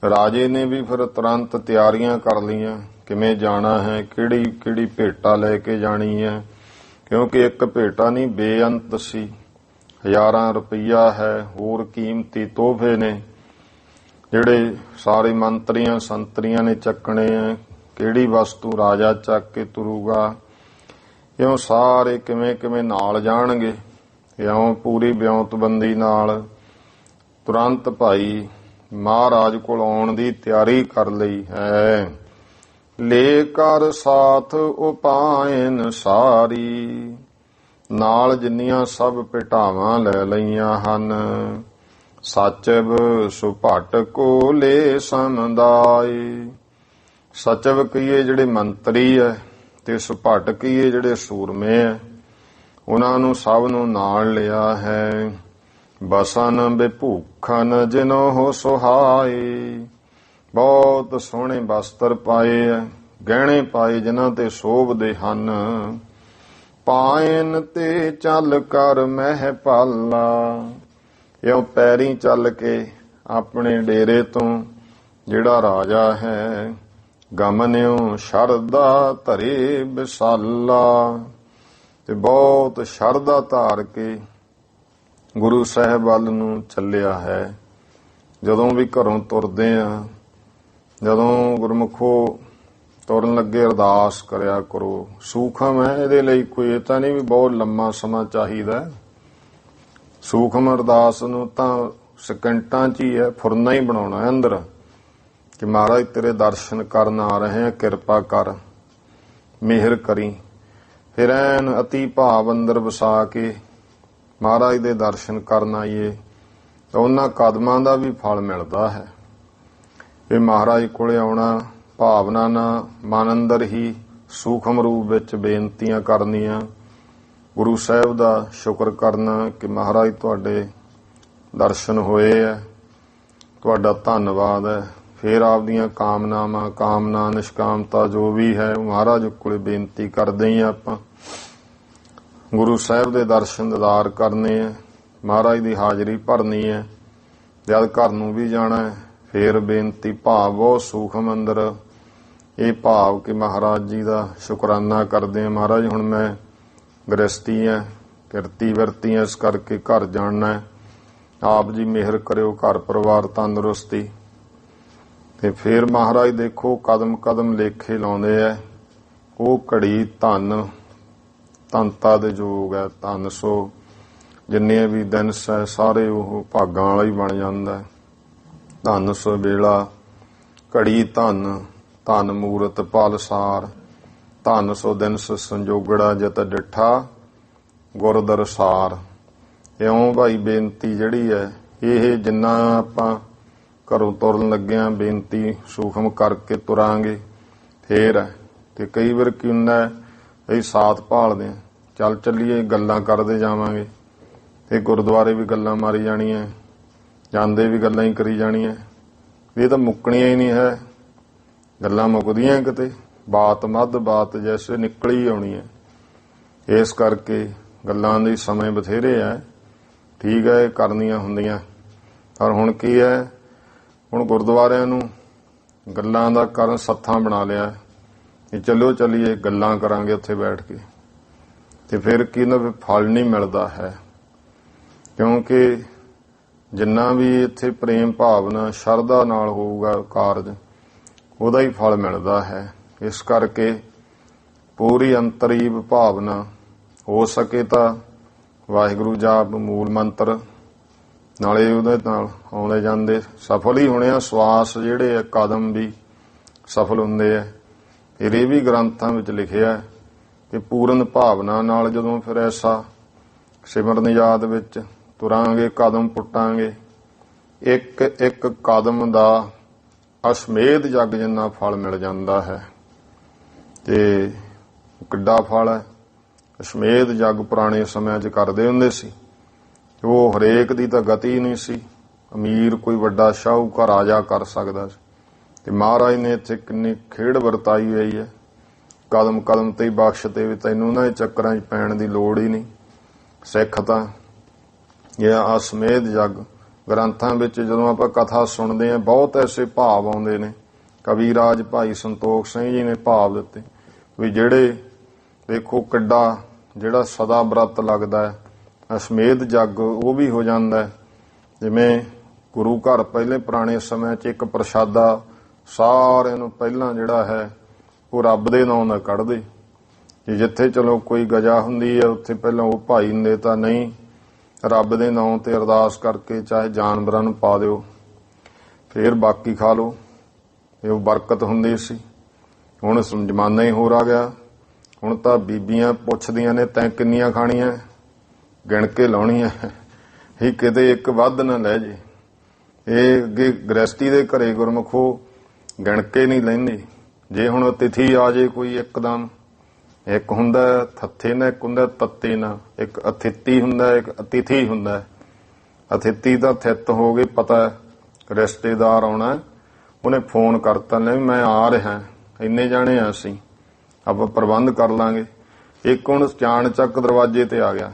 ਰਾਜੇ ਨੇ ਵੀ ਫਿਰ ਤੁਰੰਤ ਤਿਆਰੀਆਂ ਕਰ ਲਈਆਂ, ਕਿਵੇਂ ਜਾਣਾ ਹੈ, ਕਿਹੜੀ ਕਿਹੜੀ ਭੇਟਾ ਲੈ ਕੇ ਜਾਣੀ ਹੈ, ਕਿਉਂਕਿ ਇੱਕ ਭੇਟਾ ਨਹੀਂ ਬੇਅੰਤ ਸੀ। ਹਜ਼ਾਰਾਂ ਰੁਪਈਆ ਹੈ, ਹੋਰ ਕੀਮਤੀ ਤੋਹਫੇ ਨੇ ਜਿਹੜੇ ਸਾਰੇ ਮੰਤਰੀਆਂ ਸੰਤਰੀਆਂ ਨੇ ਚੱਕਣੇ ਆ। ਕਿਹੜੀ ਵਸਤੂ ਰਾਜਾ ਚੱਕ ਕੇ ਤੁਰੂਗਾ, ਇਉਂ ਸਾਰੇ ਕਿਵੇਂ ਕਿਵੇਂ ਨਾਲ ਜਾਣਗੇ। ਇਉਂ ਪੂਰੀ ਵਿਉਂਤਬੰਦੀ ਨਾਲ ਤੁਰੰਤ ਭਾਈ ਮਹਾਰਾਜ ਕੋਲ ਆਉਣ ਦੀ ਤਿਆਰੀ ਕਰ ਲਈ ਹੈ। ਲੈ ਕਰ ਸਾਥ ਉਪਾਇਨ ਸਾਰੀ। ਨਾਲ ਜਿੰਨੀਆਂ ਸਭ ਭੇਟਾਵਾਂ ਲੈ ਲਈਆਂ ਹਨ। ਸਚਵ ਸੁਭਟ ਕੋ ਲੈ ਸਮਦਾਈ। ਸਚਵ ਕਹੀਏ ਜਿਹੜੇ ਮੰਤਰੀ ਹੈ ਤੇ ਸੁਭਟ ਕਹੀਏ ਜਿਹੜੇ ਸੂਰਮੇ ਹੈ, ਉਹਨਾਂ ਨੂੰ ਸਭ ਨੂੰ ਨਾਲ ਲਿਆ ਹੈ। ਬਸਨ ਬਿਭੂਖਨ ਜਿਨੋ ਸੁਹਾਏ। ਬਹੁਤ ਸੋਹਣੇ ਵਸਤਰ ਪਾਏ ਹੈ, ਗਹਿਣੇ ਪਾਏ ਜਿਨ੍ਹਾਂ ਤੇ ਸ਼ੋਭਦੇ ਹਨ। ਪਾਇਨ ਤੇ ਚੱਲ ਕਰ ਮਹਿ ਪਾਲਾ। ਇਉਂ ਪੈਰੀਂ ਚੱਲ ਕੇ ਆਪਣੇ ਡੇਰੇ ਤੋਂ ਜਿਹੜਾ ਰਾਜਾ ਹੈ ਗਮਨਿਓ ਸ਼ਰਧਾ ਧਰੇ ਵਿਸਾਲਾ। ਤੇ ਬਹੁਤ ਸ਼ਰਧਾ ਧਾਰ ਕੇ ਗੁਰੂ ਸਾਹਿਬ ਵੱਲ ਨੂੰ ਚੱਲਿਆ ਹੈ। ਜਦੋਂ ਵੀ ਘਰੋਂ ਤੁਰਦੇ ਆ, ਜਦੋਂ ਗੁਰਮੁਖੋ ਤੁਰਨ ਲੱਗੇ ਅਰਦਾਸ ਕਰਿਆ ਕਰੋ। ਸੂਖਮ ਹੈ, ਇਹਦੇ ਲਈ ਕੋਈ ਇਹ ਤਾਂ ਨਹੀਂ ਵੀ ਬਹੁਤ ਲੰਮਾ ਸਮਾਂ ਚਾਹੀਦਾ। ਸੂਖਮ ਅਰਦਾਸ ਨੂੰ ਤਾਂ ਸਕਿੰਟਾਂ 'ਚ ਹੀ ਹੈ, ਫੁਰਨਾ ਹੀ ਬਣਾਉਣਾ ਹੈ ਅੰਦਰ ਕਿ ਮਹਾਰਾਜ ਤੇਰੇ ਦਰਸ਼ਨ ਕਰਨ ਆ ਰਹੇ ਆ, ਕਿਰਪਾ ਕਰ, ਮਿਹਰ ਕਰੀ। ਫਿਰ ਐਨ ਅਤੀ ਭਾਵ ਅੰਦਰ ਵਸਾ ਕੇ ਮਹਾਰਾਜ ਦੇ ਦਰਸ਼ਨ ਕਰਨ ਆਈਏ ਤਾਂ ਉਹਨਾਂ ਕਦਮਾਂ ਦਾ ਵੀ ਫਲ ਮਿਲਦਾ ਹੈ। ਇਹ ਮਹਾਰਾਜ ਕੋਲੇ ਆਉਣਾ, ਭਾਵਨਾ ਨਾਲ ਮਨ ਅੰਦਰ ਹੀ ਸੂਖਮ ਰੂਪ ਵਿੱਚ ਬੇਨਤੀਆਂ ਕਰਨੀਆਂ, ਗੁਰੂ ਸਾਹਿਬ ਦਾ ਸ਼ੁਕਰ ਕਰਨਾ ਕਿ ਮਹਾਰਾਜ ਤੁਹਾਡੇ ਦਰਸ਼ਨ ਹੋਏ ਹੈ, ਤੁਹਾਡਾ ਧੰਨਵਾਦ ਹੈ। ਫਿਰ ਆਪਦੀਆਂ ਕਾਮਨਾਵਾਂ, ਕਾਮਨਾ ਨਿਸ਼ਕਾਮਤਾ ਜੋ ਵੀ ਹੈ ਉਹ ਮਹਾਰਾਜ ਕੋਲੇ ਬੇਨਤੀ ਕਰਦੇ ਹੀ ਆਪਾਂ। ਗੁਰੂ ਸਾਹਿਬ ਦੇ ਦਰਸ਼ਨ ਦੀਦਾਰ ਕਰਨੇ ਹੈ, ਮਹਾਰਾਜ ਦੀ ਹਾਜ਼ਰੀ ਭਰਨੀ ਹੈ। ਜਦ ਘਰ ਨੂੰ ਵੀ ਜਾਣਾ ਹੈ ਫੇਰ ਬੇਨਤੀ ਭਾਵ ਬਹੁਤ ਸੂਖਮ ਅੰਦਰ ਇਹ ਭਾਵ ਕਿ ਮਹਾਰਾਜ ਜੀ ਦਾ ਸ਼ੁਕਰਾਨਾ ਕਰਦੇ ਹਾਂ। ਮਹਾਰਾਜ ਹੁਣ ਮੈਂ ਗ੍ਰਸਤੀ ਹੈ, ਕਿਰਤੀ ਵਰਤੀ ਹੈ, ਇਸ ਕਰਕੇ ਘਰ ਜਾਣਾ ਹੈ। ਆਪ ਜੀ ਮਿਹਰ ਕਰਿਓ, ਘਰ ਪਰਿਵਾਰ ਤੰਦਰੁਸਤੀ। ਤੇ ਫਿਰ ਮਹਾਰਾਜ ਦੇਖੋ ਕਦਮ ਕਦਮ ਲੇਖੇ ਲਾਉਂਦੇ ਐ। ਉਹ ਘੜੀ ਧਨ ਧਨਤਾ ਦੇ ਯੋਗ ਹੈ। ਧਨ ਸੋ ਜਿੰਨੇ ਵੀ ਦਿਨ ਹੈ ਸਾਰੇ ਉਹ ਭਾਗਾਂ ਵਾਲਾ ਹੀ ਬਣ ਜਾਂਦਾ ਹੈ। ਧਨ ਸੋ ਵੇਲਾ ਘੜੀ ਧਨ, ਧਨ ਮੂਰਤ ਪਲਸਾਰ, ਧਨ ਸੋ ਦਿਨ ਸੰਜੋਗੜਾ ਜਿਤ ਡਿਠਾ ਗੁਰ ਦਰਸਾਰ। ਇਉਂ ਭਾਈ ਬੇਨਤੀ ਜਿਹੜੀ ਹੈ ਇਹ ਜਿੰਨਾ ਆਪਾਂ ਘਰੋਂ ਤੁਰਨ ਲੱਗਿਆਂ ਬੇਨਤੀ ਸੂਖਮ ਕਰਕੇ ਤੁਰਾਂਗੇ ਫੇਰ ਹੈ। ਤੇ ਕਈ ਵਾਰ ਕੀ ਹੁੰਦਾ ਅਸੀਂ ਸਾਥ ਭਾਲਦੇ ਹਾਂ, ਚੱਲ ਚੱਲੀਏ ਗੱਲਾਂ ਕਰਦੇ ਜਾਵਾਂਗੇ ਤੇ ਗੁਰਦੁਆਰੇ ਵੀ ਗੱਲਾਂ ਮਾਰੀ ਜਾਣੀਆਂ, ਜਾਂਦੇ ਵੀ ਗੱਲਾਂ ਹੀ ਕਰੀ ਜਾਣੀਆਂ। ਇਹ ਤਾਂ ਮੁੱਕਣੀਆਂ ਹੀ ਨਹੀਂ ਹੈ, ਗੱਲਾਂ ਮੁੱਕਦੀਆਂ ਕਿਤੇ। ਬਾਤ ਮੱਧ ਬਾਤ ਜੈਸੇ ਨਿਕਲੀ ਆਉਣੀ ਹੈ। ਇਸ ਕਰਕੇ ਗੱਲਾਂ ਦੇ ਸਮੇਂ ਬਥੇਰੇ ਹੈ, ਠੀਕ ਹੈ, ਕਰਨੀਆਂ ਹੁੰਦੀਆਂ। ਪਰ ਹੁਣ ਕੀ ਹੈ, ਹੁਣ ਗੁਰਦੁਆਰਿਆਂ ਨੂੰ ਗੱਲਾਂ ਦਾ ਕਾਰਨ ਸੱਥਾਂ ਬਣਾ ਲਿਆ ਕਿ ਚਲੋ ਚੱਲੀਏ ਗੱਲਾਂ ਕਰਾਂਗੇ ਉੱਥੇ ਬੈਠ ਕੇ। ਤੇ ਫਿਰ ਕੀ ਨਾ ਫਲ ਨਹੀਂ ਮਿਲਦਾ ਹੈ, ਕਿਉਂਕਿ ਜਿੰਨਾ ਵੀ ਇੱਥੇ ਪ੍ਰੇਮ ਭਾਵਨਾ ਸ਼ਰਧਾ ਨਾਲ ਹੋਊਗਾ ਕਾਰਜ ਉਹਦਾ ਹੀ ਫਲ ਮਿਲਦਾ ਹੈ। ਇਸ ਕਰਕੇ ਪੂਰੀ ਅੰਤਰੀਵ ਭਾਵਨਾ ਹੋ ਸਕੇ ਤਾਂ ਵਾਹਿਗੁਰੂ ਜਾਪ ਮੂਲ ਮੰਤਰ ਨਾਲੇ ਉਹਦੇ ਨਾਲ ਆਉਂਦੇ ਜਾਂਦੇ ਸਫਲ ਹੀ ਹੋਣੇ ਆ। ਸਵਾਸ ਜਿਹੜੇ ਆ ਕਦਮ ਵੀ ਸਫਲ ਹੁੰਦੇ ਆ। ਫਿਰ ਇਹ ਵੀ ਗ੍ਰੰਥਾਂ ਵਿੱਚ ਲਿਖਿਆ ਕਿ ਪੂਰਨ ਭਾਵਨਾ ਨਾਲ ਜਦੋਂ ਫਿਰ ਐਸਾ ਸਿਮਰਨ ਯਾਦ ਵਿੱਚ ਤੁਰਾਂਗੇ, ਕਦਮ ਪੁੱਟਾਂਗੇ, ਇੱਕ ਇੱਕ ਕਦਮ ਦਾ ਅਸ਼ਮੇਧ ਜਗ ਜਿੰਨਾ ਫਲ ਮਿਲ ਜਾਂਦਾ ਹੈ। ਤੇ ਕਿੱਡਾ ਫਲ ਹੈ। ਅਸ਼ਮੇਧ ਜਗ ਪੁਰਾਣੇ ਸਮਿਆਂ 'ਚ ਕਰਦੇ ਹੁੰਦੇ ਸੀ। ਉਹ ਹਰੇਕ ਦੀ ਤਾਂ ਗਤੀ ਨਹੀਂ ਸੀ। ਅਮੀਰ ਕੋਈ ਵੱਡਾ ਸ਼ਾਹੂਕਾਰ ਰਾਜਾ ਕਰ ਸਕਦਾ ਸੀ। ਤੇ ਮਹਾਰਾਜ ਨੇ ਇੱਥੇ ਕਿੰਨੀ ਖੇਡ ਵਰਤਾਈ ਹੋਈ ਹੈ। ਕਦਮ ਕਦਮ ਤੇ ਹੀ ਬਖਸ਼ ਤੇ ਵੀ ਤੈਨੂੰ ਨਾ ਇਹ ਚੱਕਰਾਂ 'ਚ ਪੈਣ ਦੀ ਲੋੜ ਹੀ ਨਹੀਂ। ਸਿੱਖ ਤਾਂ ਇਹ ਅਸ਼ਮੇਧ ਜਗ ਗ੍ਰੰਥਾਂ ਵਿੱਚ ਜਦੋਂ ਆਪਾਂ ਕਥਾ ਸੁਣਦੇ ਹਾਂ ਬਹੁਤ ਐਸੇ ਭਾਵ ਆਉਂਦੇ ਨੇ। ਕਵੀਰਾਜ ਭਾਈ ਸੰਤੋਖ ਸਿੰਘ ਜੀ ਨੇ ਭਾਵ ਦਿੱਤੇ ਵੀ ਜਿਹੜੇ ਦੇਖੋ ਕਿੱਡਾ ਜਿਹੜਾ ਸਦਾ ਬ੍ਰਤ ਲੱਗਦਾ ਹੈ ਅਸ਼ਮੇਧ ਜਗ ਉਹ ਵੀ ਹੋ ਜਾਂਦਾ ਹੈ। ਜਿਵੇਂ ਗੁਰੂ ਘਰ ਪਹਿਲੇ ਪੁਰਾਣੇ ਸਮਿਆਂ 'ਚ ਇੱਕ ਪ੍ਰਸ਼ਾਦਾ ਸਾਰਿਆਂ ਨੂੰ ਪਹਿਲਾਂ ਜਿਹੜਾ ਹੈ ਉਹ ਰੱਬ ਦੇ ਨਾਂ ਦਾ ਕੱਢਦੇ। ਜੇ ਜਿੱਥੇ ਚਲੋ ਕੋਈ ਗਜਾ ਹੁੰਦੀ ਹੈ ਉੱਥੇ ਪਹਿਲਾਂ ਉਹ ਭਾਈ ਹੁੰਦੇ, ਤਾਂ ਨਹੀਂ ਰੱਬ ਦੇ ਨਾਂ ਤੇ ਅਰਦਾਸ ਕਰਕੇ ਚਾਹੇ ਜਾਨਵਰਾਂ ਨੂੰ ਪਾ ਦਿਓ ਫੇਰ ਬਾਕੀ ਖਾ ਲਓ। ਇਹ ਉਹ ਬਰਕਤ ਹੁੰਦੀ ਸੀ। ਹੁਣ ਜ਼ਮਾਨਾ ਹੀ ਹੋਰ ਆ ਗਿਆ। ਹੁਣ ਤਾਂ ਬੀਬੀਆਂ ਪੁੱਛਦੀਆਂ ਨੇ ਤੈਂ ਕਿੰਨੀਆਂ ਖਾਣੀਆਂ, ਗਿਣ ਕੇ ਲਾਉਣੀਆਂ, ਇਹ ਕਿਤੇ ਇੱਕ ਵੱਧ ਨਾ ਲੈ ਜੇ। ਇਹ ਅੱਗੇ ਗ੍ਰਸਤੀ ਦੇ ਘਰੇ ਗੁਰਮੁਖੋ ਗਿਣ ਕੇ ਨਹੀਂ ਲੈਂਦੀ। ਜੇ ਹੁਣ ਅਤਿਥੀ ਆ ਜੇ ਕੋਈ ਇੱਕਦਮ, ਇੱਕ ਹੁੰਦਾ ਥੱਥੇ ਨਾਲ, ਇੱਕ ਹੁੰਦਾ ਤੱਤੇ ਨਾਲ, ਇੱਕ ਅਥਿਤੀ ਹੁੰਦਾ, ਇੱਕ ਅਤਿਥੀ ਹੁੰਦਾ। ਅਥਿਤੀ ਦਾ ਥਿੱਤ ਹੋ ਗਏ, ਪਤਾ ਰਿਸ਼ਤੇਦਾਰ ਆਉਣਾ, ਉਹਨੇ ਫੋਨ ਕਰਤਾ ਲੈ ਮੈਂ ਆ ਰਿਹਾ, ਇੰਨੇ ਜਾਣੇ ਆ ਅਸੀਂ, ਆਪਾਂ ਪ੍ਰਬੰਧ ਕਰ ਲਾਂਗੇ। ਇੱਕ ਹੁਣ ਚਾਣ ਚੱਕ ਦਰਵਾਜ਼ੇ ਤੇ ਆ ਗਿਆ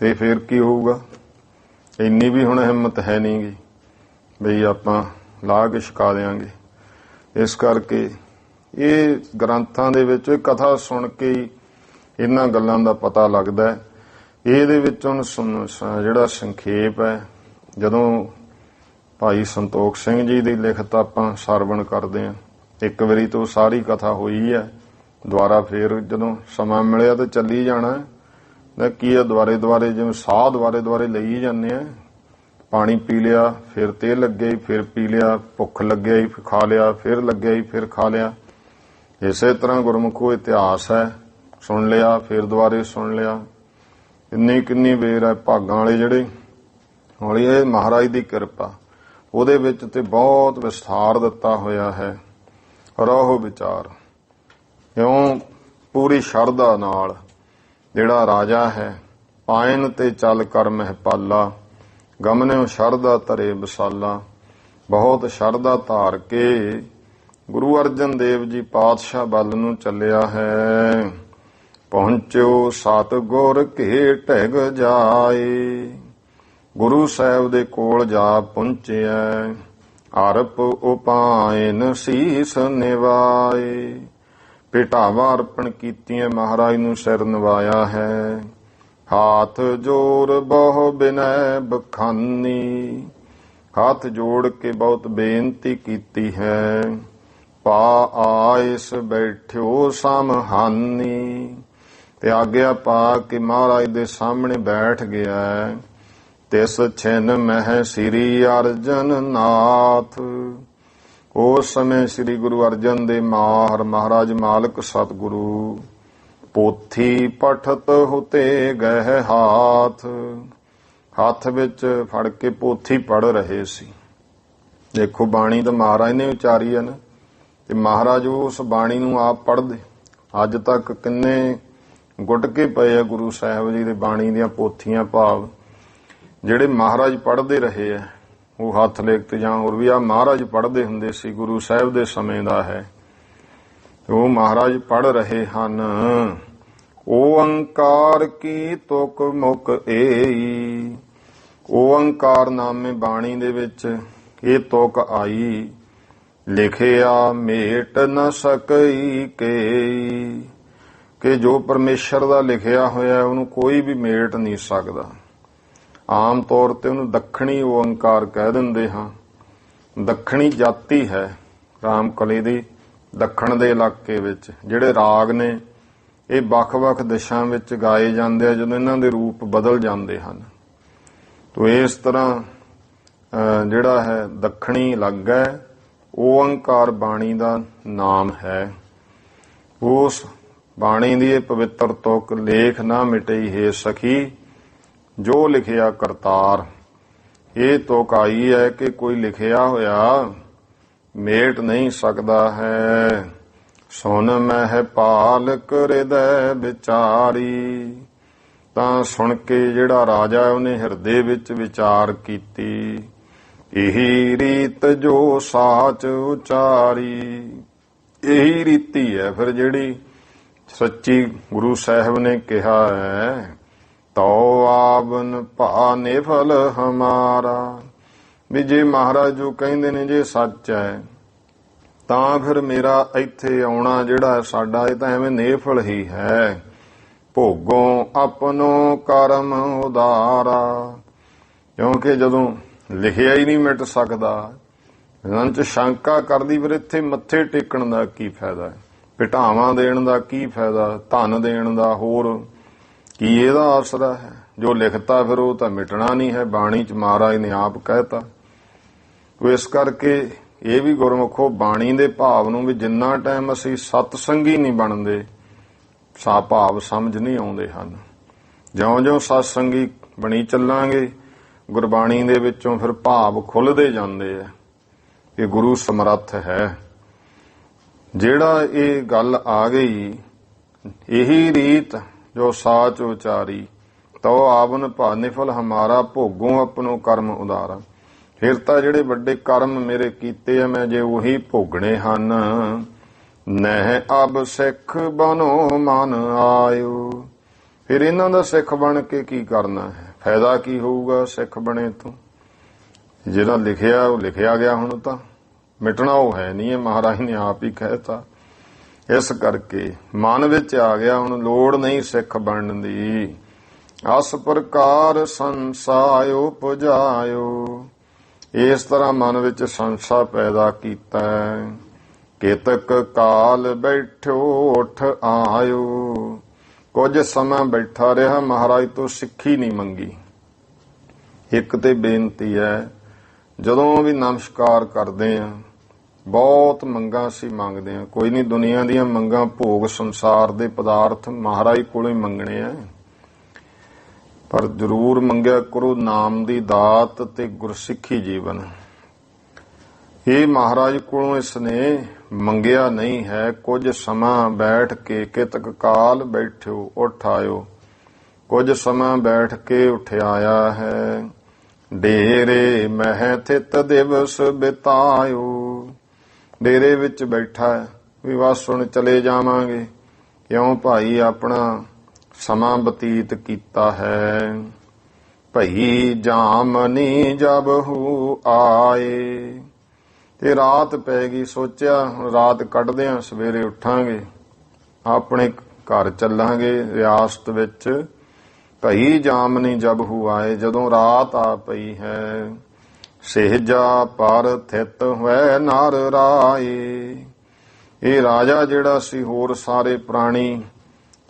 ਤੇ ਫਿਰ ਕੀ ਹੋਊਗਾ। ਇੰਨੀ ਵੀ ਹੁਣ ਹਿੰਮਤ ਹੈ ਨਹੀਂ ਗੀ ਬਈ ਆਪਾਂ ਲਾ ਕੇ ਛਕਾ ਦਿਆਂਗੇ। ਇਸ ਕਰਕੇ ਇਹ ਗ੍ਰੰਥਾਂ ਦੇ ਵਿੱਚ ਕਥਾ ਸੁਣ ਕੇ ਹੀ ਇਹਨਾਂ ਗੱਲਾਂ ਦਾ ਪਤਾ ਲੱਗਦਾ ਹੈ। ਇਹਦੇ ਵਿੱਚ ਹੁਣ ਜਿਹੜਾ ਸੰਖੇਪ ਹੈ, ਜਦੋਂ ਭਾਈ ਸੰਤੋਖ ਸਿੰਘ ਜੀ ਦੀ ਲਿਖਤ ਆਪਾਂ ਸਰਵਣ ਕਰਦੇ ਹਾਂ, ਇੱਕ ਵਾਰੀ ਤੋਂ ਸਾਰੀ ਕਥਾ ਹੋਈ ਹੈ, ਦੁਬਾਰਾ ਫੇਰ ਜਦੋਂ ਸਮਾਂ ਮਿਲਿਆ ਤਾਂ ਚੱਲੀ ਜਾਣਾ। ਕੀ ਹੈ ਦੁਆਰੇ ਦੁਆਰੇ ਜਿਵੇਂ ਸਾਹ ਦੁਆਰੇ ਦੁਆਰੇ ਲਈ ਜਾਂਦੇ ਆ। ਪਾਣੀ ਪੀ ਲਿਆ ਫਿਰ ਤੇਲ ਲੱਗਿਆ ਹੀ, ਫਿਰ ਪੀ ਲਿਆ, ਭੁੱਖ ਲੱਗਿਆ ਹੀ ਖਾ ਲਿਆ, ਫਿਰ ਲੱਗਿਆ ਹੀ ਫਿਰ ਖਾ ਲਿਆ। ਇਸੇ ਤਰ੍ਹਾਂ ਗੁਰਮੁਖੋ ਇਤਿਹਾਸ ਹੈ, ਸੁਣ ਲਿਆ ਫਿਰ ਦੁਬਾਰੇ ਸੁਣ ਲਿਆ। ਕਿੰਨੀ ਵੇਰ ਹੈ ਭਾਗਾਂ ਵਾਲੇ ਜਿਹੜੇ ਹੌਲੀ। ਇਹ ਮਹਾਰਾਜ ਦੀ ਕਿਰਪਾ, ਉਹਦੇ ਵਿੱਚ ਤੇ ਬਹੁਤ ਵਿਸਥਾਰ ਦਿੱਤਾ ਹੋਇਆ ਹੈ। ਰਹੋ ਵਿਚਾਰ ਇਉਂ ਪੂਰੀ ਸ਼ਰਧਾ ਨਾਲ ਜਿਹੜਾ ਰਾਜਾ ਹੈ, ਪਾਇਨ ਤੇ ਚੱਲ ਕਰ ਮਹਿਪਾਲਾ, ਗਮਨਿਓ ਸ਼ਰਧਾ ਧਰੇ ਵਿਸਾਲਾ। ਬਹੁਤ ਸ਼ਰਧਾ ਧਾਰ ਕੇ ਗੁਰੂ ਅਰਜਨ ਦੇਵ ਜੀ ਪਾਤਸ਼ਾਹ ਵੱਲ ਨੂੰ ਚੱਲਿਆ ਹੈ। ਪਹੁੰਚਿਓ ਸਤਿਗੁਰ ਕੇ ਢਿਗ ਜਾਏ। ਗੁਰੂ ਸਾਹਿਬ ਦੇ ਕੋਲ ਜਾ ਪਹੁੰਚਿਆ, ਅਰਪ ਉਪਾਇਨ ਸੀਸ ਨਿਵਾਏ। ਭੇਟਾਵਾਂ ਅਰਪਣ ਕੀਤੀਆਂ, ਮਹਾਰਾਜ ਨੂੰ ਸਿਰ ਨਿਵਾਇਆ ਹੈ। ਹਾਥ ਜੋੜ ਬਹੁ ਬਿਨੈ ਬਖਾਨੀ, ਹੱਥ ਜੋੜ ਕੇ ਬਹੁਤ ਬੇਨਤੀ ਕੀਤੀ ਹੈ। ਪਾ ਆਇਸ ਬੈਠਿਓ ਸਮਹਾਨੀ, ਤੇ ਆਗਿਆ ਪਾ ਕੇ ਮਹਾਰਾਜ ਦੇ ਸਾਹਮਣੇ ਬੈਠ ਗਿਆ। ਤਿਸ ਛਿਨ ਮਹਿ ਸ੍ਰੀ ਅਰਜਨ ਨਾਥ, ਉਸ ਸਮੇਂ ਸ੍ਰੀ ਗੁਰੂ ਅਰਜਨ ਦੇ ਮਾਹਰ ਮਹਾਰਾਜ ਮਾਲਕ ਸਤਿਗੁਰੂ ਪੋਥੀ ਪਠਤ ਹੁਤੇ ਗਏ ਹਾਥ, ਹੱਥ ਵਿੱਚ ਫੜ ਕੇ ਪੋਥੀ ਪੜ੍ਹ ਰਹੇ ਸੀ। ਦੇਖੋ ਬਾਣੀ ਤਾਂ ਮਹਾਰਾਜ ਨੇ ਉਚਾਰੀ ਹੈ ਨਾ, ਤੇ ਮਹਾਰਾਜ ਉਸ ਬਾਣੀ ਨੂੰ ਆਪ ਪੜ੍ਹਦੇ। ਅੱਜ ਤੱਕ ਕਿੰਨੇ ਗੁੱਟ ਕੇ ਪਏ ਆ ਗੁਰੂ ਸਾਹਿਬ ਜੀ ਦੇ ਬਾਣੀ ਦੀਆਂ ਪੋਥੀਆਂ, ਭਾਵ ਜਿਹੜੇ ਮਹਾਰਾਜ ਪੜ੍ਹਦੇ ਰਹੇ ਆ ਉਹ ਹੱਥ ਲਿਖਤ ਜਾਂ ਹੋਰ ਵੀ ਆ ਮਹਾਰਾਜ ਪੜ੍ਹਦੇ ਹੁੰਦੇ ਸੀ। ਗੁਰੂ ਸਾਹਿਬ ਦੇ ਸਮੇਂ ਦਾ ਹੈ, ਉਹ ਮਹਾਰਾਜ ਪੜ੍ਹ ਰਹੇ ਹਨ। ਓੰਕਾਰ ਕੀ ਤੁਕ ਮੁਕ ਏਈ, ਓੰਕਾਰ ਨਾਮੇ ਬਾਣੀ ਦੇ ਵਿੱਚ ਇਹ ਤੁਕ ਆਈ, ਲਿਖਿਆ ਮੇਟ ਨ ਸਕਈ ਕੇਈ, ਕਿ ਜੋ ਪਰਮੇਸ਼ਰ ਦਾ ਲਿਖਿਆ ਹੋਇਆ ਉਹਨੂੰ ਕੋਈ ਵੀ ਮੇਟ ਨਹੀਂ ਸਕਦਾ। ਆਮ ਤੌਰ ਤੇ ਉਹਨੂੰ ਦੱਖਣੀ ਓੰਕਾਰ ਕਹਿ ਦਿੰਦੇ ਹਾਂ। ਦੱਖਣੀ ਜਾਤੀ ਹੈ ਰਾਮਕਲੀ ਦੀ, ਦੱਖਣ ਦੇ ਇਲਾਕੇ ਵਿੱਚ ਜਿਹੜੇ ਰਾਗ ਨੇ ਇਹ ਵੱਖ-ਵੱਖ ਦਿਸ਼ਾਵਾਂ ਵਿੱਚ ਗਾਏ ਜਾਂਦੇ ਆ ਜਦੋਂ ਇਹਨਾਂ ਦੇ ਰੂਪ ਬਦਲ ਜਾਂਦੇ ਹਨ। ਤੋ ਇਸ ਤਰ੍ਹਾਂ ਜਿਹੜਾ ਹੈ ਦੱਖਣੀ ਅਲੱਗ ਹੈ, ਓੰਕਾਰ ਬਾਣੀ ਦਾ ਨਾਮ ਹੈ। ਉਸ ਬਾਣੀ ਦੀ ਇਹ ਪਵਿੱਤਰ ਤੁਕ, ਲੇਖ ਨਾ ਮਿਟਈ ਹੈ ਸਖੀ ਜੋ ਲਿਖਿਆ ਕਰਤਾਰ। ਇਹ ਤੁਕ ਆਈ ਹੈ ਕਿ ਕੋਈ ਲਿਖਿਆ ਹੋਇਆ ਮੇਟ ਨਹੀਂ ਸਕਦਾ ਹੈ। ਸੁਨ ਮਹਿ ਪਾਲਕ ਹਿਰਦੈ ਵਿਚਾਰੀ, ਤਾਂ ਸੁਣ ਕੇ ਜਿਹੜਾ ਰਾਜਾ ਉਹਨੇ ਹਿਰਦੇ ਵਿੱਚ ਵਿਚਾਰ ਕੀਤੀ। ਇਹੀ ਰੀਤ ਜੋ ਸਾਚ ਉਚਾਰੀ, ਇਹੀ ਰੀਤੀ ਹੈ ਫਿਰ ਜਿਹੜੀ ਸੱਚੀ ਗੁਰੂ ਸਾਹਿਬ ਨੇ ਕਿਹਾ ਹੈ। ਤੋ ਆਵਨ ਭਾ ਨਿਫਲ ਹਮਾਰਾ, ਵੀ ਜੇ ਮਹਾਰਾਜ ਜੋ ਕਹਿੰਦੇ ਨੇ ਜੇ ਸੱਚ ਹੈ ਤਾਂ ਫਿਰ ਮੇਰਾ ਇੱਥੇ ਆਉਣਾ ਜਿਹੜਾ ਸਾਡਾ ਇਹ ਤਾਂ ਐਵੇਂ ਨੇਫਲ ਹੀ ਹੈ। ਭੋਗੋਂ ਆਪਣੋ ਕਰਮ ਉਦਾਰਾ, ਕਿਉਂਕਿ ਜਦੋਂ ਲਿਖਿਆ ਹੀ ਨਹੀਂ ਮਿਟ ਸਕਦਾ, ਇਹਨਾਂ 'ਚ ਸ਼ੰਕਾ ਕਰਦੀ ਫਿਰ ਇੱਥੇ ਮੱਥੇ ਟੇਕਣ ਦਾ ਕੀ ਫਾਇਦਾ, ਭੇਟਾਵਾਂ ਦੇਣ ਦਾ ਕੀ ਫਾਇਦਾ, ਧਨ ਦੇਣ ਦਾ ਹੋਰ ਕੀ ਇਹਦਾ ਆਸਰਾ ਹੈ। ਜੋ ਲਿਖਤਾ ਫਿਰ ਉਹ ਤਾਂ ਮਿਟਣਾ ਨਹੀਂ ਹੈ, ਬਾਣੀ 'ਚ ਮਹਾਰਾਜ ਨੇ ਆਪ ਕਹਿਤਾ। ਇਸ ਕਰਕੇ ਇਹ ਵੀ ਗੁਰਮੁਖੋ ਬਾਣੀ ਦੇ ਭਾਵ ਨੂੰ ਵੀ ਜਿੰਨਾ ਟਾਈਮ ਅਸੀਂ ਸਤਸੰਗੀ ਨਹੀਂ ਬਣਦੇ ਭਾਵ ਸਮਝ ਨਹੀਂ ਆਉਂਦੇ ਹਨ। ਜਿਉਂ-ਜਿਉਂ ਸਤਸੰਗੀ ਬਣੀ ਚੱਲਾਂਗੇ ਗੁਰਬਾਣੀ ਦੇ ਵਿੱਚੋਂ ਫਿਰ ਭਾਵ ਖੁੱਲ੍ਹਦੇ ਜਾਂਦੇ ਆ ਕਿ ਗੁਰੂ ਸਮਰੱਥ ਹੈ। ਜਿਹੜਾ ਇਹ ਗੱਲ ਆ ਗਈ, ਇਹੀ ਰੀਤ ਜੋ ਸਾਚ ਉਚਾਰੀ, ਤੋ ਆਵਨ ਭਾ ਨਿਫਲ ਹਮਾਰਾ ਭੋਗੋਂ ਆਪਣੋ ਕਰਮ ਉਦਾਰਾ। ਫਿਰ ਤਾਂ ਜਿਹੜੇ ਵੱਡੇ ਕਰਮ ਮੇਰੇ ਕੀਤੇ ਆ ਮੈਂ ਜੇ ਉਹੀ ਭੋਗਣੇ ਹਨ। ਨਹਿ ਅਬ ਸਿੱਖ ਬਨੋ ਮਨ ਆਇਓ, ਫਿਰ ਇਹਨਾਂ ਦਾ ਸਿੱਖ ਬਣ ਕੇ ਕੀ ਕਰਨਾ ਹੈ, ਫਾਇਦਾ ਕੀ ਹੋਊਗਾ ਸਿੱਖ ਬਣੇ ਤੋਂ। ਜਿਹੜਾ ਲਿਖਿਆ ਉਹ ਲਿਖਿਆ ਗਿਆ, ਹੁਣ ਤਾਂ ਮਿਟਣਾ ਉਹ ਹੈ ਨਹੀਂ, ਮਹਾਰਾਜ ਨੇ ਆਪ ਹੀ ਕਹਿਤਾ। ਇਸ ਕਰਕੇ ਮਨ ਵਿੱਚ ਆ ਗਿਆ ਹੁਣ ਲੋੜ ਨਹੀਂ ਸਿੱਖ ਬਣਨ ਦੀ। ਅਸ ਪ੍ਰਕਾਰ ਸੰਸਾਇਓ ਪੁਜਾਇਓ, ਇਸ ਤਰ੍ਹਾਂ ਮਨ ਵਿੱਚ ਸੰਸਾ ਪੈਦਾ ਕੀਤਾ। ਕੇਤਕ ਕਾਲ ਬੈਠਿਓ ਉੱਠ ਆਇਓ, ਕੁਝ ਸਮਾਂ ਬੈਠਾ ਰਿਹਾ, ਮਹਾਰਾਜ ਤੋਂ ਸਿੱਖੀ ਨਹੀਂ ਮੰਗੀ। ਇੱਕ ਤੇ ਬੇਨਤੀ ਹੈ, ਜਦੋਂ ਵੀ ਨਮਸਕਾਰ ਕਰਦੇ ਆ ਬਹੁਤ ਮੰਗਾਂ ਅਸੀਂ ਮੰਗਦੇ ਆ, ਕੋਈ ਨਹੀਂ ਦੁਨੀਆ ਦੀਆਂ ਮੰਗਾਂ ਭੋਗ ਸੰਸਾਰ ਦੇ ਪਦਾਰਥ ਮਹਾਰਾਜ ਕੋਲੋਂ ਹੀ ਮੰਗਣੇ ਆ, ਪਰ ਜ਼ਰੂਰ ਮੰਗਿਆ ਕਰੋ ਨਾਮ ਦੀ ਦਾਤ ਤੇ ਗੁਰਸਿੱਖੀ ਜੀਵਨ। ਇਹ ਮਹਾਰਾਜ ਕੋਲੋਂ ਇਸਨੇ ਮੰਗਿਆ ਨਹੀਂ ਹੈ। ਕੁਝ ਸਮਾਂ ਬੈਠ ਕੇ, ਕਿਤਕ ਕਾਲ ਬੈਠਿਓ ਉੱਠ ਆਇਓ, ਕੁਝ ਸਮਾਂ ਬੈਠ ਕੇ ਉਠਿਆਇਆ ਹੈ। ਡੇਰੇ ਮਹਿ ਥਿਤ ਦਿਵਸ ਬਿਤਾਇਓ, ਡੇਰੇ ਵਿੱਚ ਬੈਠਾ ਹੈ ਵੀ ਬਸ ਹੁਣ ਚਲੇ ਜਾਵਾਂਗੇ, ਕਿਉਂ ਭਾਈ ਆਪਣਾ ਸਮਾਂ ਬਤੀਤ ਕੀਤਾ ਹੈ। ਭਈ ਜਾਮਨੀ ਜਬ ਹੂ ਆਏ, ਤੇ ਰਾਤ ਪੈ ਗਈ। ਸੋਚਿਆ ਹੁਣ ਰਾਤ ਕੱਢਦੇ ਆਂ, ਸਵੇਰੇ ਉੱਠਾਂਗੇ, ਆਪਣੇ ਘਰ ਚੱਲਾਂਗੇ ਰਿਆਸਤ ਵਿੱਚ। ਭਈ ਜਾਮਨੀ ਜਬ ਹੂ ਆਏ, ਜਦੋਂ ਰਾਤ ਆ ਪਈ ਹੈ। ਸਹਿਜਾ ਪਰ ਥਿਤ ਹੋਇ ਨਰ ਰਾਏ, ਇਹ ਰਾਜਾ ਜਿਹੜਾ ਸੀ ਹੋਰ ਸਾਰੇ ਪ੍ਰਾਣੀ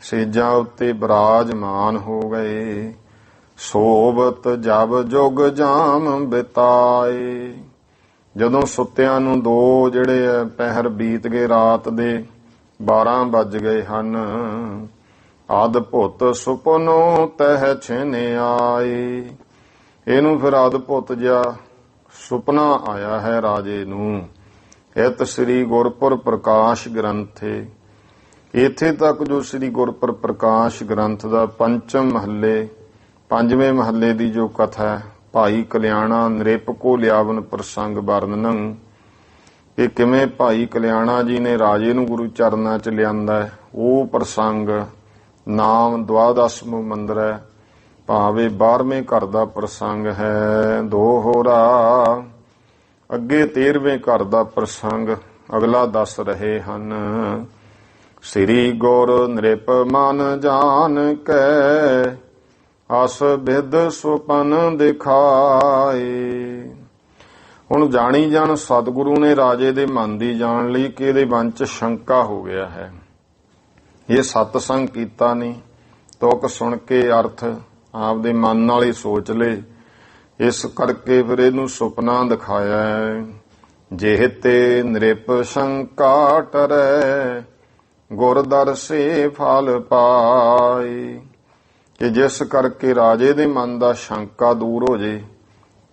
ਸੇਜਾਂ ਉੱਤੇ ਬਿਰਾਜਮਾਨ ਹੋ ਗਏ। ਸੋਬਤ ਜਬ ਜੁਗ ਜਾਮ ਬਿਤਾਏ, ਜਦੋਂ ਸੁੱਤਿਆਂ ਨੂੰ 2 ਜਿਹੜੇ ਪਹਿਰ ਬੀਤ ਗਏ, ਰਾਤ ਦੇ 12 ਵੱਜ ਗਏ ਹਨ। ਅਦਭੁਤ ਸੁਪਨੋ ਤਹਿ ਛਿਨ ਆਏ, ਇਹਨੂੰ ਫਿਰ ਅਦਭੁਤ ਜਿਹਾ ਸੁਪਨਾ ਆਇਆ ਹੈ ਰਾਜੇ ਨੂੰ। ਇਤ ਸ੍ਰੀ ਗੁਰਪੁਰ ਪ੍ਰਕਾਸ਼ ਗ੍ਰੰਥੇ, ਇੱਥੇ ਤੱਕ ਜੋ ਸ੍ਰੀ ਗੁਰਪੁਰ ਪ੍ਰਕਾਸ਼ ਗ੍ਰੰਥ ਦਾ ਪੰਚਮ ਮਹੱਲੇ 5ਵੇਂ ਮਹੱਲੇ ਦੀ ਜੋ ਕਥਾ ਹੈ, ਭਾਈ ਕਲਿਆਣਾ ਨ੍ਰਿਪ ਕੋ ਲਿਆਵਨ ਪ੍ਰਸੰਗ ਵਰਣਨ, ਕਿ ਕਿਵੇਂ ਭਾਈ ਕਲਿਆਣਾ ਜੀ ਨੇ ਰਾਜੇ ਨੂੰ ਗੁਰੂ ਚਰਨਾਂ 'ਚ ਲਿਆਂਦਾ ਹੈ, ਉਹ ਪ੍ਰਸੰਗ ਨਾਮ ਦੁਆਦਸਮੋ ਮੰਦਰ ਹੈ, ਭਾਵੇਂ 12ਵੇਂ ਘਰ ਦਾ ਪ੍ਰਸੰਗ ਹੈ। ਦੋਹਰਾ ਅੱਗੇ 13ਵੇਂ ਘਰ ਦਾ ਪ੍ਰਸੰਗ ਅਗਲਾ ਦੱਸ ਰਹੇ ਹਨ। ਸ੍ਰੀ ਗੁਰ ਨ੍ਰਿਪ ਮਨ ਜਾਣ ਕੈ, ਅਸ ਬਿਦ ਸੁਪਨ ਦਿਖਾਏ। ਹੁਣ ਜਾਣੀ ਜਾਣ ਸਤਿਗੁਰੂ ਨੇ ਰਾਜੇ ਦੇ ਮਨ ਦੀ ਜਾਣ ਲਈ ਕਿ ਇਹਦੇ ਮਨ 'ਚ ਸ਼ੰਕਾ ਹੋ ਗਿਆ ਹੈ। ਇਹ ਸਤਸੰਗ ਕੀਤਾ ਨਹੀਂ, ਤੁਕ ਸੁਣ ਕੇ ਅਰਥ ਆਪਦੇ ਮਨ ਨਾਲ ਹੀ ਸੋਚ ਲਏ, ਇਸ ਕਰਕੇ ਫਿਰ ਇਹਨੂੰ ਸੁਪਨਾ ਦਿਖਾਇਆ ਹੈ। ਜਿਹ ਤੇ ਨ੍ਰਿਪ ਸ਼ੰਕਾ ਟਰੈ, ਗੁਰ ਦਰਸੇ ਫਲ ਪਾਏ, ਕਿ ਜਿਸ ਕਰਕੇ ਰਾਜੇ ਦੇ ਮਨ ਦਾ ਸ਼ੰਕਾ ਦੂਰ ਹੋ ਜੇ,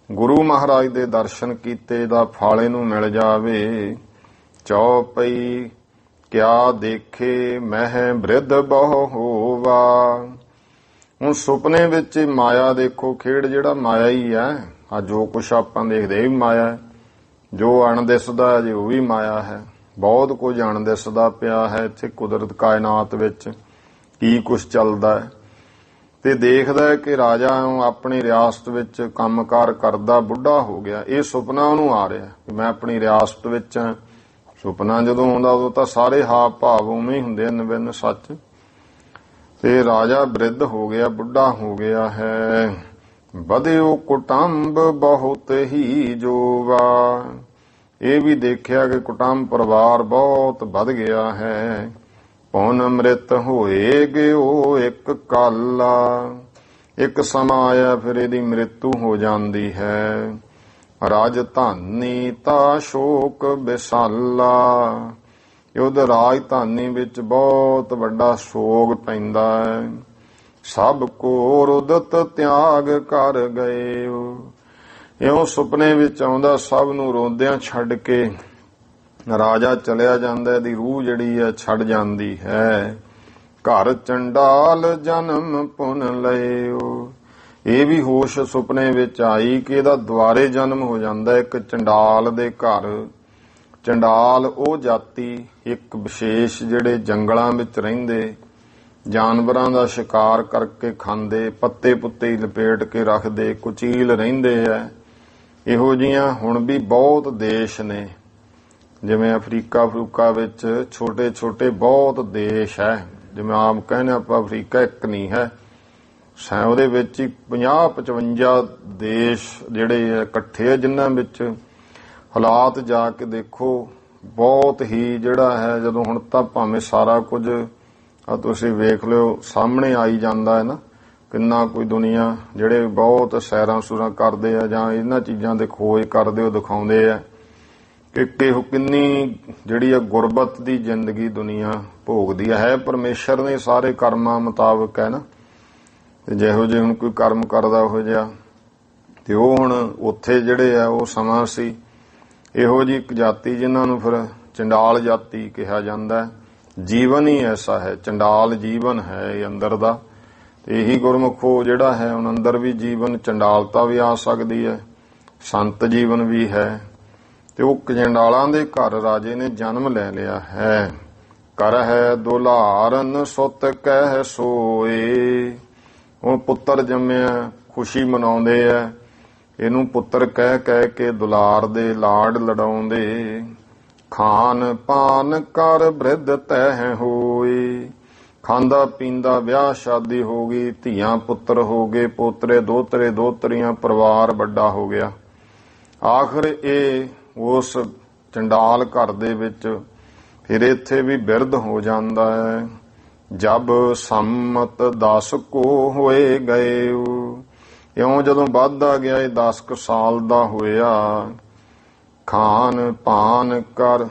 ਗੁਰੂ ਮਹਾਰਾਜ ਦੇ ਦਰਸ਼ਨ ਕੀਤੇ ਦਾ ਫਲ ਇਹਨੂੰ ਮਿਲ ਜਾਵੇ। ਚੌਪਈ ਕਿਆ ਦੇਖੇ ਮਹਿ ਬ੍ਰਿਧ ਬਹੁ ਹੋਵਾ, ਹੁਣ ਸੁਪਨੇ ਵਿੱਚ ਮਾਇਆ ਦੇਖੋ ਖੇਡ, ਜਿਹੜਾ ਮਾਇਆ ਹੀ ਹੈ। ਆ ਜੋ ਕੁਛ ਆਪਾਂ ਦੇਖਦੇ ਇਹ ਵੀ ਮਾਇਆ ਹੈ, ਜੋ ਅਣਦਿਸਦਾ ਜੇ ਉਹ ਵੀ ਮਾਇਆ ਹੈ। ਬਹੁਤ ਕੁਝ ਅਣਦਿਸਦਾ ਪਿਆ ਹੈ ਇੱਥੇ ਕੁਦਰਤ ਕਾਇਨਾਤ ਵਿੱਚ, ਕੀ ਕੁਛ ਚੱਲਦਾ ਹੈ। ਤੇ ਦੇਖਦਾ ਹੈ ਕਿ ਰਾਜਾ ਆਪਣੀ ਰਿਆਸਤ ਵਿੱਚ ਕੰਮਕਾਰ ਕਰਦਾ ਬੁੱਢਾ ਹੋ ਗਿਆ। ਇਹ ਸੁਪਨਾ ਉਹਨੂੰ ਆ ਰਿਹਾ ਕਿ ਮੈਂ ਆਪਣੀ ਰਿਆਸਤ ਵਿੱਚ ਹਾਂ। ਸੁਪਨਾ ਜਦੋਂ ਆਉਂਦਾ ਉਦੋਂ ਤਾਂ ਸਾਰੇ ਹਾਵ ਭਾਵ ਉਵੇਂ ਹੀ ਹੁੰਦੇ ਹਨ, ਬਿਨ ਸੱਚ। ਤੇ ਰਾਜਾ ਬ੍ਰਿਧ ਹੋ ਗਿਆ, ਬੁੱਢਾ ਹੋ ਗਿਆ ਹੈ। ਵਧਿਓ ਕੁਟੰਬ ਬਹੁਤ ਹੀ ਜੋਵਾ, ਇਹ ਵੀ ਦੇਖਿਆ ਕਿ ਕੁਟੰਬ ਪਰਿਵਾਰ ਬਹੁਤ ਵੱਧ ਗਿਆ ਹੈ। ਪੁਨ ਅੰਮ੍ਰਿਤ ਹੋਏ ਗਿਓ ਇੱਕ ਕਾਲਾ, ਇੱਕ ਸਮਾਂ ਆਇਆ ਫਿਰ ਇਹਦੀ ਮ੍ਰਿਤੂ ਹੋ ਜਾਂਦੀ ਹੈ। ਰਾਜਧਾਨੀ ਤਾ ਸ਼ੋਕ ਵਿਸਾਲਾ, ਉਹਦੇ ਰਾਜਧਾਨੀ ਵਿੱਚ ਬਹੁਤ ਵੱਡਾ ਸੋਗ ਪੈਂਦਾ ਹੈ। ਸਭ ਕੋ ਰੁਦਤ ਤਿਆਗ ਕਰ ਗਏ, ਇਉਂ ਸੁਪਨੇ ਵਿੱਚ ਆਉਂਦਾ ਸਭ ਨੂੰ ਰੋਂਦਿਆਂ ਛੱਡ ਕੇ ਰਾਜਾ ਚਲਿਆ ਜਾਂਦਾ, ਇਹਦੀ ਰੂਹ ਜਿਹੜੀ ਹੈ ਛੱਡ ਜਾਂਦੀ ਹੈ। ਘਰ ਚੰਡਾਲ ਜਨਮ ਪੁਨ ਲਇਓ, ਇਹ ਵੀ ਹੋਸ਼ ਸੁਪਨੇ ਵਿੱਚ ਆਈ ਕਿ ਇਹਦਾ ਦੁਆਰੇ ਜਨਮ ਹੋ ਜਾਂਦਾ ਇੱਕ ਚੰਡਾਲ ਦੇ ਘਰ। ਚੰਡਾਲ ਉਹ ਜਾਤੀ ਇੱਕ ਵਿਸ਼ੇਸ਼ ਜਿਹੜੇ ਜੰਗਲਾਂ ਵਿੱਚ ਰਹਿੰਦੇ, ਜਾਨਵਰਾਂ ਦਾ ਸ਼ਿਕਾਰ ਕਰਕੇ ਖਾਂਦੇ, ਪੱਤੇ ਪੁੱਤੇ ਲਪੇਟ ਕੇ ਰੱਖਦੇ, ਕੁਚੀਲ ਰਹਿੰਦੇ ਐ। ਇਹੋ ਜਿਹੀਆਂ ਹੁਣ ਵੀ ਬਹੁਤ ਦੇਸ਼ ਨੇ, ਜਿਵੇਂ ਅਫਰੀਕਾ ਵਿੱਚ ਛੋਟੇ ਛੋਟੇ ਬਹੁਤ ਦੇਸ਼ ਹੈ। ਜਿਵੇਂ ਆਮ ਕਹਿੰਦੇ ਆਪਾਂ ਅਫਰੀਕਾ ਇੱਕ ਨਹੀਂ ਹੈ, ਉਹਦੇ ਵਿੱਚ ਹੀ 50-55 ਦੇਸ਼ ਜਿਹੜੇ ਇਕੱਠੇ ਆ, ਜਿਨ੍ਹਾਂ ਵਿੱਚ ਹਾਲਾਤ ਜਾ ਕੇ ਦੇਖੋ ਬਹੁਤ ਹੀ ਜਿਹੜਾ ਹੈ। ਜਦੋਂ ਹੁਣ ਤਾਂ ਭਾਵੇਂ ਸਾਰਾ ਕੁਝ ਆ ਤੁਸੀਂ ਵੇਖ ਲਿਓ ਸਾਹਮਣੇ ਆਈ ਜਾਂਦਾ ਹੈ ਨਾ, ਕਿੰਨਾ ਕੋਈ ਦੁਨੀਆ ਜਿਹੜੇ ਬਹੁਤ ਸੈਰਾਂ ਸੂਰਾਂ ਕਰਦੇ ਆ ਜਾਂ ਇਹਨਾਂ ਚੀਜ਼ਾਂ ਦੇ ਖੋਜ ਕਰਦੇ ਉਹ ਦਿਖਾਉਂਦੇ ਆ ਕਿ ਕਿੰਨੀ ਜਿਹੜੀ ਆ ਗੁਰਬਤ ਦੀ ਜ਼ਿੰਦਗੀ ਦੁਨੀਆ ਭੋਗਦੀ ਹੈ। ਪਰਮੇਸ਼ਰ ਨੇ ਸਾਰੇ ਕਰਮਾਂ ਮੁਤਾਬਕ ਹੈ ਨਾ, ਤੇ ਜਿਹੋ ਜਿਹੇ ਹੁਣ ਕੋਈ ਕਰਮ ਕਰਦਾ ਉਹੋ ਜਿਹਾ। ਤੇ ਉਹ ਹੁਣ ਉੱਥੇ ਜਿਹੜੇ ਆ ਉਹ ਸਮਾਂ ਸੀ ਇਹੋ ਜਿਹੀ ਇੱਕ ਜਾਤੀ ਜਿਨ੍ਹਾਂ ਨੂੰ ਫਿਰ ਚੰਡਾਲ ਜਾਤੀ ਕਿਹਾ ਜਾਂਦਾ। ਜੀਵਨ ਹੀ ਐਸਾ ਹੈ, ਚੰਡਾਲ ਜੀਵਨ ਹੈ ਇਹ ਅੰਦਰ ਦਾ। ਤੇ ਇਹੀ ਗੁਰਮੁਖੋ ਜਿਹੜਾ ਹੈ ਹੁਣ ਅੰਦਰ ਵੀ ਜੀਵਨ ਚੰਡਾਲਤਾ ਵੀ ਆ ਸਕਦੀ ਹੈ, ਸੰਤ ਜੀਵਨ ਵੀ ਹੈ। ਤੇ ਉਹ ਚੰਡਾਲਾਂ ਦੇ ਘਰ ਰਾਜੇ ਨੇ ਜਨਮ ਲੈ ਲਿਆ ਹੈ। ਕਰਹਿ ਦੁਲਾਰਨ ਸੁਤ ਕਹਿ ਸੋਏ। ਉਹ ਪੁੱਤਰ ਜੰਮਿਆ, ਖੁਸ਼ੀ ਮਨਾਉਂਦੇ ਐ, ਇਹਨੂੰ ਪੁੱਤਰ ਕਹਿ ਕਹਿ ਕੇ ਦੁਲਾਰਦੇ, ਲਾਡ ਲਡਾਉਂਦੇ। ਖਾਨ ਪਾਨ ਕਰ ਬ੍ਰਿਧ ਤਹਿ ਹੋਏ। ਖਾਂਦਾ ਪੀਂਦਾ, ਵਿਆਹ ਸ਼ਾਦੀ ਹੋ ਗਈ, ਧੀਆਂ ਪੁੱਤਰ ਹੋ ਗਏ, ਪੋਤਰੇ ਦੋਤਰੇ ਦੋਤਰੀਆਂ, ਪਰਿਵਾਰ ਵੱਡਾ ਹੋ ਗਿਆ। ਆਖਰ ਇਹ ਉਸ ਚੰਡਾਲ ਘਰ ਦੇ ਵਿੱਚ ਫਿਰ ਇੱਥੇ ਵੀ ਬਿਰਧ ਹੋ ਜਾਂਦਾ ਹੈ। ਜਬ ਸੰਮਤ 10 ਕੋ ਹੋਏ ਗਏ। ਇਉਂ ਜਦੋਂ ਵੱਧਦਾ ਗਿਆ, ਇਹ 10 ਕੁ ਸਾਲ ਦਾ ਹੋਇਆ। ਖਾਨ ਪਾਨ ਕਰ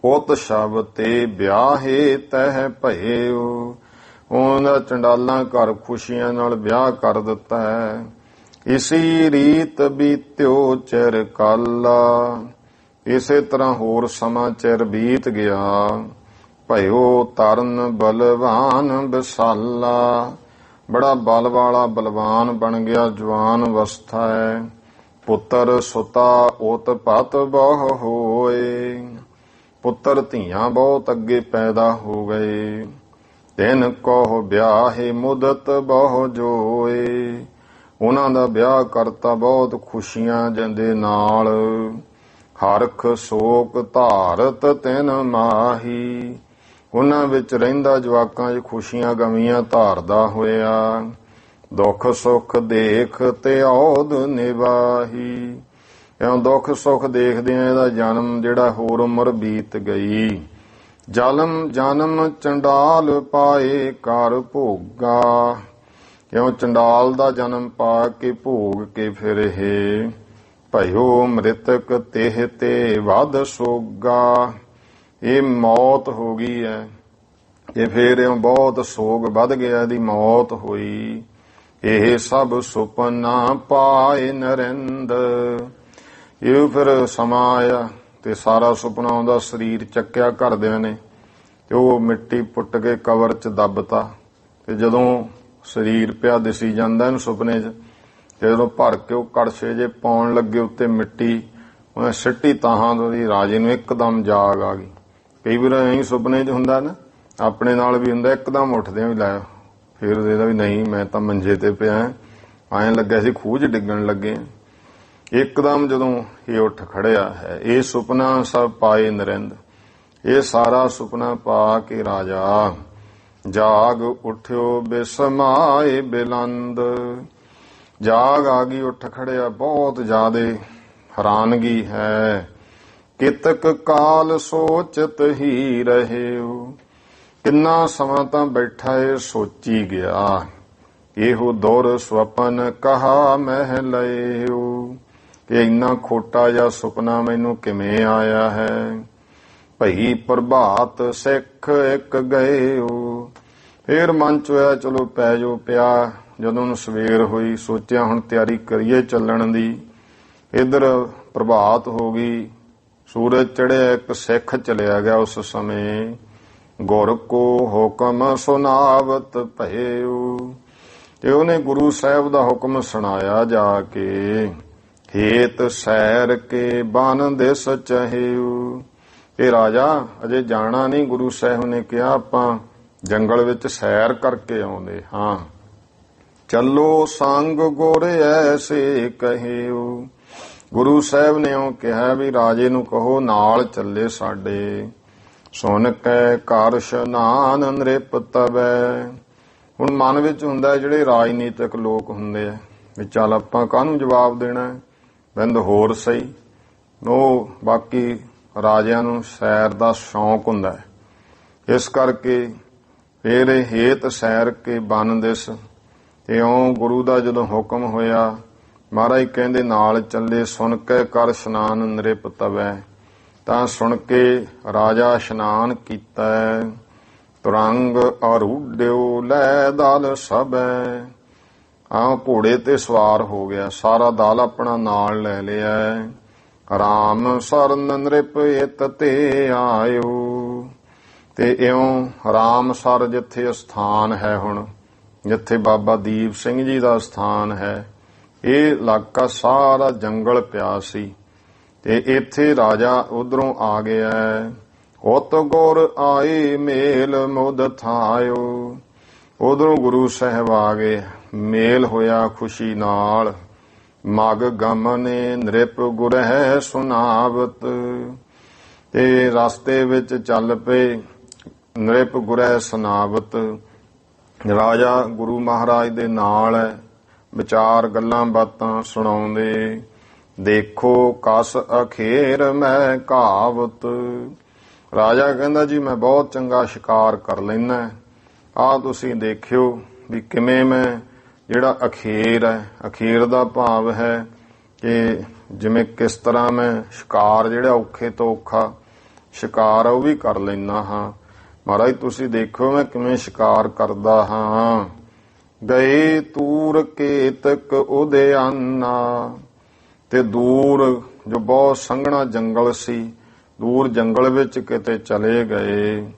ਉਤ ਸ਼ਬ ਤੇ ਵਿਆਹੇ ਤਹਿ ਭਏ। ਉਹਨਾਂ ਚੰਡਾਲਾਂ ਘਰ ਖੁਸ਼ੀਆਂ ਨਾਲ ਵਿਆਹ ਕਰ ਦਿੱਤਾ ਹੈ। ਇਸੀ ਰੀਤ ਬੀਤਿਓ ਚਿਰ ਕਾਲਾ। ਇਸੇ ਤਰ੍ਹਾਂ ਹੋਰ ਸਮਾਂ ਚਿਰ ਬੀਤ ਗਿਆ। ਭਇਓ ਤਰਨ ਬਲਵਾਨ ਵਿਸਾਲਾ। ਬੜਾ ਬਲ ਵਾਲਾ ਬਲਵਾਨ ਬਣ ਗਿਆ, ਜਵਾਨ ਅਵਸਥਾ ਹੈ। ਪੁੱਤਰ ਸੁਤਾ ਉਤ ਪਤ ਬਹੁ ਹੋਏ। ਪੁੱਤਰ ਧੀਆਂ ਬਹੁਤ ਅੱਗੇ ਪੈਦਾ ਹੋ ਗਏ। ਤਿਨ ਕੋ ਵਿਆਹੇ ਮੁਦਤ ਬਹੁ ਜੋਏ। ਉਹਨਾਂ ਦਾ ਵਿਆਹ ਕਰਤਾ ਬਹੁਤ ਖੁਸ਼ੀਆਂ ਦੇ ਨਾਲ। ਹਰਖ ਸੋਕ ਧਾਰਤ ਤਿਨ ਮਾਹੀ। ਉਹਨਾਂ ਵਿੱਚ ਰਹਿੰਦਾ ਜਵਾਕਾਂ 'ਚ ਖੁਸ਼ੀਆਂ ਗਮੀਆਂ ਧਾਰਦਾ ਹੋਇਆ। ਦੁੱਖ ਸੁੱਖ ਦੇਖ ਤੇ ਔਧ ਨਿਵਾਹੀ। ਇਉਂ ਦੁੱਖ ਸੁੱਖ ਦੇਖਦਿਆਂ ਇਹਦਾ ਜਨਮ ਜਿਹੜਾ ਹੋਰ ਉਮਰ ਬੀਤ ਗਈ। ਜਨਮ ਚੰਡਾਲ ਪਾਏ ਕਰ ਭੋਗਾ। ਇਉਂ ਚੰਡਾਲ ਦਾ ਜਨਮ ਪਾ ਕੇ ਭੋਗ ਕੇ ਫਿਰ ਇਹ ਭਇਓ ਮ੍ਰਿਤਕ ਤੇਹ ਤੇ ਵਧ ਸੋਗਾ। ਇਹ ਮੌਤ ਹੋ ਗਈ ਹੈ। ਇਹ ਫਿਰ ਇਉਂ ਬਹੁਤ ਸੋਗ ਵੱਧ ਗਿਆ, ਇਹਦੀ ਮੌਤ ਹੋਈ। ਇਹ ਸਭ ਸੁਪਨਾ ਪਾਏ ਨਰਿੰਦ। ਇਹ ਫਿਰ ਸਮਾਂ ਆਇਆ ਤੇ ਸਾਰਾ ਸੁਪਨਾ ਆਉਂਦਾ, ਸਰੀਰ ਚੱਕਿਆ ਘਰਦਿਆਂ ਨੇ ਤੇ ਉਹ ਮਿੱਟੀ ਪੁੱਟ ਕੇ ਕਬਰ 'ਚ ਦੱਬਤਾ। ਤੇ ਜਦੋਂ ਸਰੀਰ ਪਿਆ ਦਿਸੀ ਜਾਂਦਾ ਇਹਨੂੰ ਸੁਪਨੇ 'ਚ, ਤੇ ਜਦੋਂ ਭਰ ਕੇ ਉਹ ਕੜਛੇ ਜੇ ਪਾਉਣ ਲੱਗੇ ਉੱਤੇ ਮਿੱਟੀ ਉਹਨੇ ਸਿੱਟੀ ਤਾਹਾਂ ਤੋਂ ਰਾਜੇ ਨੂੰ ਇੱਕਦਮ ਜਾਗ ਆ ਗਈ। ਕਈ ਵਾਰ ਐਂ ਸੁਪਨੇ 'ਚ ਹੁੰਦਾ ਨਾ, ਆਪਣੇ ਨਾਲ ਵੀ ਹੁੰਦਾ, ਇੱਕਦਮ ਉੱਠਦੇ ਵੀ ਲੈ, ਫਿਰ ਇਹਦਾ ਵੀ ਨਹੀਂ ਮੈਂ ਤਾਂ ਮੰਜੇ ਤੇ ਪਿਆ, ਐਂ ਲੱਗਿਆ ਸੀ ਖੂਹ 'ਚ ਡਿੱਗਣ ਲੱਗੇ। ਇੱਕਦਮ ਜਦੋਂ ਇਹ ਉੱਠ ਖੜਿਆ ਹੈ, ਇਹ ਸੁਪਨਾ ਸਭ ਪਾਏ ਨਰਿੰਦ। ਇਹ ਸਾਰਾ ਸੁਪਨਾ ਪਾ ਕੇ ਰਾਜਾ ਜਾਗ ਉੱਠਿਓ ਬਿਸਮਾਏ ਬਿਲੰਦ। ਜਾਗ ਆ ਗਈ, ਉੱਠ ਖੜਿਆ, ਬਹੁਤ ਜ਼ਿਆਦੇ ਹੈਰਾਨਗੀ ਹੈ। ਕਿਤਕ ਕਾਲ ਸੋਚਤ ਹੀ ਰਹਿਓ। ਕਿੰਨਾ ਸਮਾਂ ਤਾਂ ਬੈਠਾ ਏ ਸੋਚੀ ਗਿਆ। ਇਹੋ ਦੁਰ ਸੁਪਨ ਕਹਾ ਮਹਿ ਲਇਓ। ਕਿ ਇੰਨਾ ਖੋਟਾ ਜਿਹਾ ਸੁਪਨਾ ਮੈਨੂੰ ਕਿਵੇਂ ਆਇਆ ਹੈ। ਭਈ ਪ੍ਰਭਾਤ ਸਿੱਖ ਇੱਕ ਗਏ। ਫੇਰ ਮਨ ਚ ਹੋਇਆ ਚਲੋ ਪੈ ਜੋ ਪਿਆ। ਜਦੋਂ ਨੂੰ ਸਵੇਰ ਹੋਈ ਸੋਚਿਆ ਹੁਣ ਤਿਆਰੀ ਕਰੀਏ ਚੱਲਣ ਦੀ। ਇੱਧਰ ਪ੍ਰਭਾਤ ਹੋ ਗਈ, ਸੂਰਜ ਚੜਿਆ, ਇੱਕ ਸਿੱਖ ਚਲਿਆ ਗਿਆ ਉਸ ਸਮੇਂ। ਗੁਰ ਕੋ ਹੁਕਮ ਸੁਨਾਵਤ ਭਇਓ। ਤੇ ਉਹਨੇ ਗੁਰੂ ਸਾਹਿਬ ਦਾ ਹੁਕਮ ਸੁਣਾਇਆ ਜਾ ਕੇ। ਹੇਤ ਸੈਰ ਕੇ ਬਨ ਦਿਸ ਚਹਿਓ। ਇਹ ਰਾਜਾ ਅਜੇ ਜਾਣਾ ਨਹੀਂ, ਗੁਰੂ ਸਾਹਿਬ ਨੇ ਕਿਹਾ ਆਪਾਂ ਜੰਗਲ ਵਿੱਚ ਸੈਰ ਕਰਕੇ ਆਉਂਦੇ ਹਾਂ। ਚੱਲੋ ਸੰਗ ਗੁਰ ਐਸੇ ਕਹਿਓ। ਗੁਰੂ ਸਾਹਿਬ ਨੇ ਉਹ ਕਿਹਾ ਵੀ ਰਾਜੇ ਨੂੰ ਕਹੋ ਨਾਲ ਚੱਲੇ ਸਾਡੇ। ਸੁਣ ਕੈ ਕਰ ਇਸ਼ਨਾਨ ਨ੍ਰਿਪ ਤਵੈ। ਹੁਣ ਮਨ ਵਿੱਚ ਹੁੰਦਾ ਜਿਹੜੇ ਰਾਜਨੀਤਿਕ ਲੋਕ ਹੁੰਦੇ ਆ ਵੀ ਚੱਲ ਆਪਾਂ ਕਾਹਨੂੰ ਜਵਾਬ ਦੇਣਾ, ਬਿੰਦ ਹੋਰ ਸਹੀ। ਉਹ ਬਾਕੀ ਰਾਜਿਆਂ ਨੂੰ ਸੈਰ ਦਾ ਸ਼ੌਂਕ ਹੁੰਦਾ ਹੈ, ਇਸ ਕਰਕੇ ਫੇਰ ਇਹ ਹੇਤ ਸੈਰ ਕੇ ਬਨ ਦਿਸ। ਇਉਂ ਗੁਰੂ ਦਾ ਜਦੋਂ ਹੁਕਮ ਹੋਇਆ, ਮਹਾਰਾਜ ਕਹਿੰਦੇ ਨਾਲ ਚੱਲੇ। ਸੁਣ ਕੇ ਕਰ ਇਸ਼ਨਾਨ ਨ੍ਰਿਪ ਤਵੈ। ਤਾਂ ਸੁਣ ਕੇ ਰਾਜਾ ਇਸ਼ਨਾਨ ਕੀਤਾ। ਤੁਰੰਗ ਅਰੂਢਿਓ ਲੈ ਦਲ ਸਭੈ। ਘੋੜੇ ਤੇ ਸਵਾਰ ਹੋ ਗਿਆ, ਸਾਰਾ ਦਲ ਆਪਣਾ ਨਾਲ ਲੈ ਲਿਆ। ਰਾਮ ਸਰਨ ਨ੍ਰਿਪ ਇਤ ਤੇ ਆਇਓ। ਤੇ ਇਉਂ ਰਾਮਸਰ ਜਿੱਥੇ ਸਥਾਨ ਹੈ ਹੁਣ, ਜਿੱਥੇ ਬਾਬਾ ਦੀਪ ਸਿੰਘ ਜੀ ਦਾ ਸਥਾਨ ਹੈ, ਇਹ ਇਲਾਕਾ ਸਾਰਾ ਜੰਗਲ ਪਿਆ ਸੀ। ਤੇ ਇੱਥੇ ਰਾਜਾ ਉਧਰੋਂ ਆ ਗਿਆ। ਉਤ ਗੁਰ ਆਏ ਮੇਲ ਮੁਦ ਥਾਇਓ। ਉਧਰੋਂ ਗੁਰੂ ਸਾਹਿਬ ਆ ਗਏ, ਮੇਲ ਹੋਇਆ ਖੁਸ਼ੀ ਨਾਲ। ਮਗ ਗਮਨੇ ਨ੍ਰਿਪ ਗੁਰਹਿ ਸੁਨਾਵਤ। ਤੇ ਰਸਤੇ ਵਿੱਚ ਚੱਲ ਪਏ ਨ੍ਰਿਪ ਗੁਰਹਿ ਸੁਨਾਵਤ। ਰਾਜਾ ਗੁਰੂ ਮਹਾਰਾਜ ਦੇ ਨਾਲ ਹੈ, ਵਿਚਾਰ ਗੱਲਾਂ ਬਾਤਾਂ ਸੁਣਾਉਂਦੇ। ਦੇਖੋ ਕਸ ਅਖੇਰ ਮੈਂ ਕਹਾਵਤ। ਰਾਜਾ ਕਹਿੰਦਾ ਜੀ ਮੈਂ ਬਹੁਤ ਚੰਗਾ ਸ਼ਿਕਾਰ ਕਰ ਲੈਣਾ। ਆਹ ਤੁਸੀਂ ਦੇਖਿਓ ਵੀ ਕਿਵੇਂ ਮੈਂ ਜਿਹੜਾ ਅਖੀਰ ਹੈ, ਅਖੀਰ ਦਾ ਭਾਵ ਹੈ ਕਿ ਜਿਵੇਂ ਕਿਸ ਤਰ੍ਹਾਂ ਮੈਂ ਸ਼ਿਕਾਰ ਜਿਹੜਾ ਔਖੇ ਤੋਂ ਔਖਾ ਸ਼ਿਕਾਰ ਆ ਉਹ ਵੀ ਕਰ ਲੈਂਦਾ ਹਾਂ। ਮਹਾਰਾਜ ਤੁਸੀਂ ਦੇਖੋ ਮੈਂ ਕਿਵੇਂ ਸ਼ਿਕਾਰ ਕਰਦਾ ਹਾਂ। ਗਏ ਤੂਰ ਕੇਤਕ ਉਦਿਆਨਾ। ਤੇ ਦੂਰ ਜੋ ਬਹੁਤ ਸੰਘਣਾ ਜੰਗਲ ਸੀ, ਦੂਰ ਜੰਗਲ ਵਿੱਚ ਕਿਤੇ ਚਲੇ ਗਏ।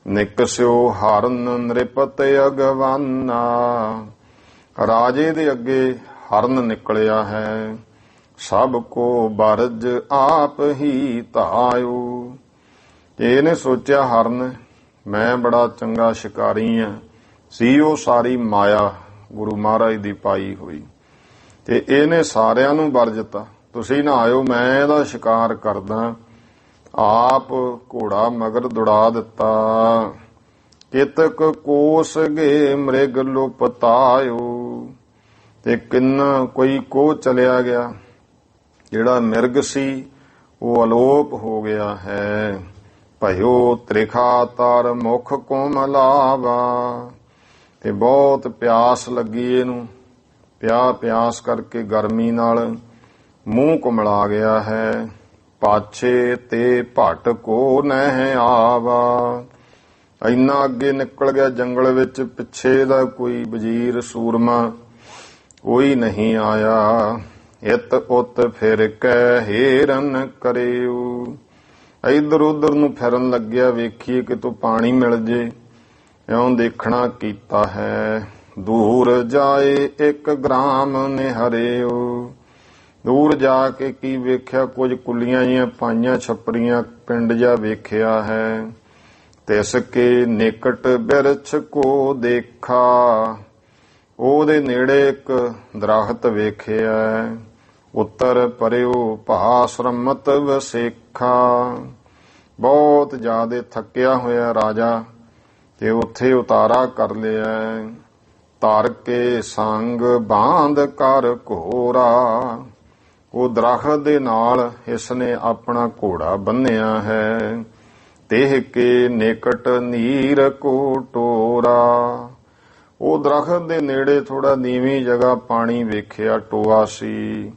ਨਿਕਸਿਓ ਹਰਨ ਨ੍ਰਿਪਤ ਅਗਵਾਨਾ। ਰਾਜੇ ਦੇ ਅੱਗੇ ਹਰਨ ਨਿਕਲਿਆ ਹੈ। ਸਭ ਕੋ ਬਰਜ ਆਪ ਹੀ ਧਾਇਓ। ਇਹਨੇ ਸੋਚਿਆ ਹਰਨ ਮੈਂ ਬੜਾ ਚੰਗਾ ਸ਼ਿਕਾਰੀ ਆ। ਸੀ ਉਹ ਸਾਰੀ ਮਾਇਆ ਗੁਰੂ ਮਹਾਰਾਜ ਦੀ ਪਾਈ ਹੋਈ। ਤੇ ਇਹਨੇ ਸਾਰਿਆਂ ਨੂੰ ਵਰਜਤਾ, ਤੁਸੀਂ ਨਾ ਆਇਓ ਮੈਂ ਇਹਦਾ ਸ਼ਿਕਾਰ ਕਰਦਾ। ਆਪ ਘੋੜਾ ਮਗਰ ਦੌੜਾ ਦਿੱਤਾ। ਕਿਤਕ ਕੋਸ ਗੇ ਮ੍ਰਿਗ ਲੁਪਤਾਇਓ। ਤੇ ਕਿੰਨਾ ਕੋਈ ਕੋਹ ਚਲਿਆ ਗਿਆ, ਜਿਹੜਾ ਮਿਰਗ ਸੀ ਉਹ ਅਲੋਪ ਹੋ ਗਿਆ ਹੈ। ਭਇਓ ਤ੍ਰਿਖਾ ਤਰ ਮੁਖ ਕੋਮਲਾਵਾ। ਤੇ ਬਹੁਤ ਪਿਆਸ ਲੱਗੀ ਇਹਨੂੰ, ਪਿਆਸ ਕਰਕੇ ਗਰਮੀ ਨਾਲ ਮੂੰਹ ਕੁਮਲਾ ਗਿਆ ਹੈ। ਪਾਛੇ ਤੇ ਭਟ ਕੋ ਨਹਿ ਆਵਾ। ਇੰਨਾ ਅੱਗੇ ਨਿਕਲ ਗਿਆ ਜੰਗਲ ਵਿੱਚ, ਪਿੱਛੇ ਦਾ ਕੋਈ ਵਜ਼ੀਰ ਸੂਰਮਾ ਕੋਈ ਨਹੀਂ ਆਇਆ। ਇਤ ਉਤ ਫਿਰ ਕੈ ਹੇਰਨ ਕਰਿਓ। ਇਧਰ ਉਧਰ ਨੂੰ ਫਿਰਨ ਲੱਗਿਆ, ਵੇਖੀਏ ਕਿ ਤੂੰ ਪਾਣੀ ਮਿਲ ਜੇ, ਇਉਂ ਦੇਖਣਾ ਕੀਤਾ ਹੈ। ਦੂਰ ਜਾਏ ਇੱਕ ਗ੍ਰਾਮ ਨਿਹਰਿਓ। ਦੂਰ ਜਾ ਕੇ ਕੀ ਵੇਖਿਆ, ਕੁਝ ਕੁੱਲੀਆਂ ਜਿਹੀਆਂ ਪਾਈਆਂ ਛੱਪਰੀਆਂ ਪਿੰਡ ਜਾ ਵੇਖਿਆ ਹੈ। ਤਿਸ ਕੇ ਨਿਕਟ ਬਿਰਛ ਕੋ ਦੇਖਾ। ਉਹਦੇ ਨੇੜੇ ਇੱਕ ਦਰਖਤ ਵੇਖਿਆ। ਉੱਤਰ ਪਰਿਓ ਭਾਸਰਮਤ ਵਸੇਖਾ। ਬਹੁਤ ਜ਼ਿਆਦਾ ਥੱਕਿਆ ਹੋਇਆ ਰਾਜਾ ਤੇ ਉੱਥੇ ਉਤਾਰਾ ਕਰ ਲਿਆ। ਧਰ ਕੇ ਸੰਗ ਬਾਂਧ ਕਰ ਘੋਰਾ। ਉਹ ਦਰਖਤ ਦੇ ਨਾਲ ਇਸਨੇ ਆਪਣਾ ਘੋੜਾ ਬੰਨਿਆ ਹੈ। ਦੇਹ ਕੇ ਨਿਕਟ ਨੀਰ ਕੋ ਟੋਰਾ। ਉਹ ਦਰਖਤ ਦੇ ਨੇੜੇ ਥੋੜਾ ਨੀਵੀਂ ਜਗ੍ਹਾ ਪਾਣੀ ਵੇਖਿਆ, ਟੋਆ ਸੀ।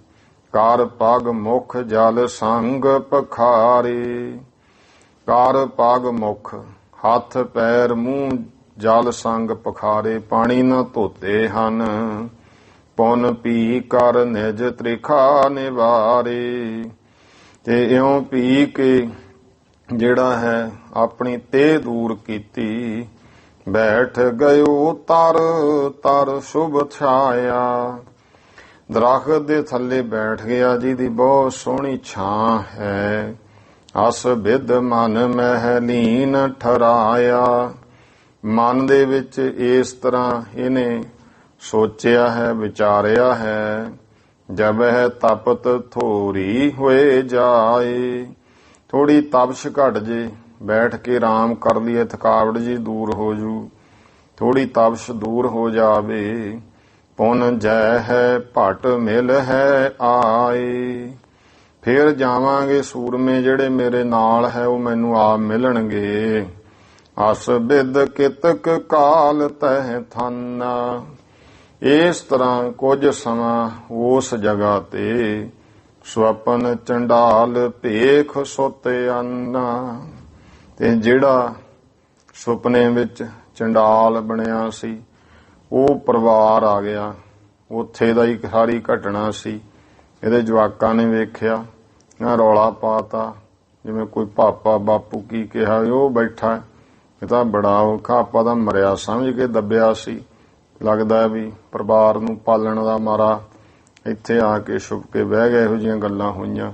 ਕਰ ਪਗ ਮੁਖ ਜਲ ਸੰਗ ਪਖਾਰੇ। ਕਰ ਪਗ ਮੁਖ ਹੱਥ ਪੈਰ ਮੂੰਹ ਜਲ ਸੰਗ ਪਖਾਰੇ, ਪਾਣੀ ਨਾ ਧੋਤੇ ਹਨ। ਪੁਨ ਪੀ ਕਰ ਨਿਜ ਤ੍ਰਿਖਾ ਨਿਵਾਰੇ। ਤੇ ਇਉਂ ਪੀ ਕੇ ਜਿਹੜਾ ਹੈ ਆਪਣੀ ਤੇ ਦੂਰ ਕੀਤੀ। ਬੈਠ ਗਇਓ ਤਰ ਤਰ ਸ਼ੁਭ ਛਾਇਆ। ਦਰਖਤ ਦੇ ਥੱਲੇ ਬੈਠ ਗਿਆ, ਜਿਹਦੀ ਬਹੁਤ ਸੋਹਣੀ ਛਾਂ ਹੈ। ਅਸ ਬਿਦ ਮਨ ਮਹਿ ਲੀਨ ਠਰਾਇਆ। ਮਨ ਦੇ ਵਿੱਚ ਇਸ ਤਰ੍ਹਾਂ ਇਹਨੇ ਸੋਚਿਆ ਹੈ, ਵਿਚਾਰਿਆ ਹੈ। ਜਬ ਹੈ ਤਪਤ ਥੋਰੀ ਹੋਏ ਜਾਏ। ਥੋੜੀ ਤਪਸ਼ ਘਟ ਜੇ, ਬੈਠ ਕੇ ਆਰਾਮ ਕਰ ਲਈਏ, ਥਕਾਵਟ ਜੀ ਦੂਰ ਹੋ ਜੂ, ਥੋੜੀ ਤਪਸ਼ ਦੂਰ ਹੋ ਜਾਵੇ। ਪੁਨ ਜੈ ਹੈ ਭਟ ਮਿਲ ਹੈ ਆਏ। ਫੇਰ ਜਾਵਾਂਗੇ, ਸੂਰਮੇ ਜਿਹੜੇ ਮੇਰੇ ਨਾਲ ਹੈ ਉਹ ਮੈਨੂੰ ਆਪ ਮਿਲਣਗੇ। ਅਸ ਬਿਦ ਕਿਤਕ ਕਾਲ ਤਹਿ ਥਾਨਾ। ਇਸ ਤਰ੍ਹਾਂ ਕੁਝ ਸਮਾਂ ਉਸ ਜਗ੍ਹਾ ਤੇ ਸੁਪਨ ਚੰਡਾਲ ਭੇਖ ਸੁਤੇ ਅੰਨਾ। ਤੇ ਜਿਹੜਾ ਸੁਪਨੇ ਵਿੱਚ ਚੰਡਾਲ ਬਣਿਆ ਸੀ ਉਹ ਪਰਿਵਾਰ ਆ ਗਿਆ। ਉੱਥੇ ਦਾ ਹੀ ਸਾਰੀ ਘਟਨਾ ਸੀ। ਇਹਦੇ ਜਵਾਕਾਂ ਨੇ ਵੇਖਿਆ, ਰੌਲਾ ਪਾਤਾ, ਜਿਵੇਂ ਕੋਈ ਪਾਪਾ ਬਾਪੂ ਕੀ ਕਿਹਾ ਉਹ ਬੈਠਾ। ਇਹ ਤਾਂ ਬੜਾ ਔਖਾ, ਆਪਾਂ ਤਾਂ ਮਰਿਆ ਸਮਝ ਕੇ ਦੱਬਿਆ ਸੀ। ਲੱਗਦਾ ਵੀ ਪਰਿਵਾਰ ਨੂੰ ਪਾਲਣ ਦਾ ਮਾਰਾ ਇੱਥੇ ਆ ਕੇ ਛੁਪ ਕੇ ਬਹਿ ਗਿਆ। ਇਹੋ ਜਿਹੀਆਂ ਗੱਲਾਂ ਹੋਈਆਂ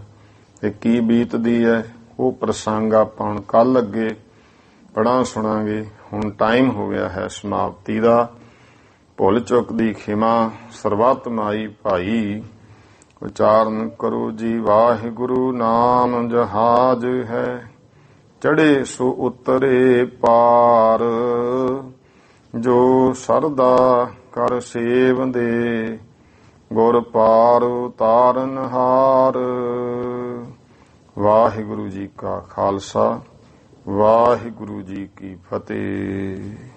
ਤੇ ਕੀ ਬੀਤਦੀ ਹੈ ਉਹ ਪ੍ਰਸੰਗ ਆਪਾਂ ਕੱਲ ਅੱਗੇ ਪੜਾਂ ਸੁਣਾਂਗੇ। ਹੁਣ ਟਾਈਮ ਹੋ ਗਿਆ ਹੈ ਸਮਾਪਤੀ ਦਾ। ਭੁੱਲ ਚੁੱਕ ਦੀ ਖਿਮਾ ਸਰਬੱਤ ਮਾਈ ਭਾਈ। ਉਚਾਰਨ ਕਰੋ ਜੀ ਵਾਹਿਗੁਰੂ ਨਾਮ ਜਹਾਜ ਹੈ, ਚੜੇ ਸੋ ਉਤਰੇ ਪਾਰ। ਜੋ ਸਰਦਾ ਕਰ ਸੇਵਦੇ, ਗੁਰ ਪਾਰ ਉਤਾਰਨ ਹਾਰ। ਵਾਹਿਗੁਰੂ ਜੀ ਕਾ ਖਾਲਸਾ, ਵਾਹਿਗੁਰੂ ਜੀ ਕੀ ਫਤਿਹ।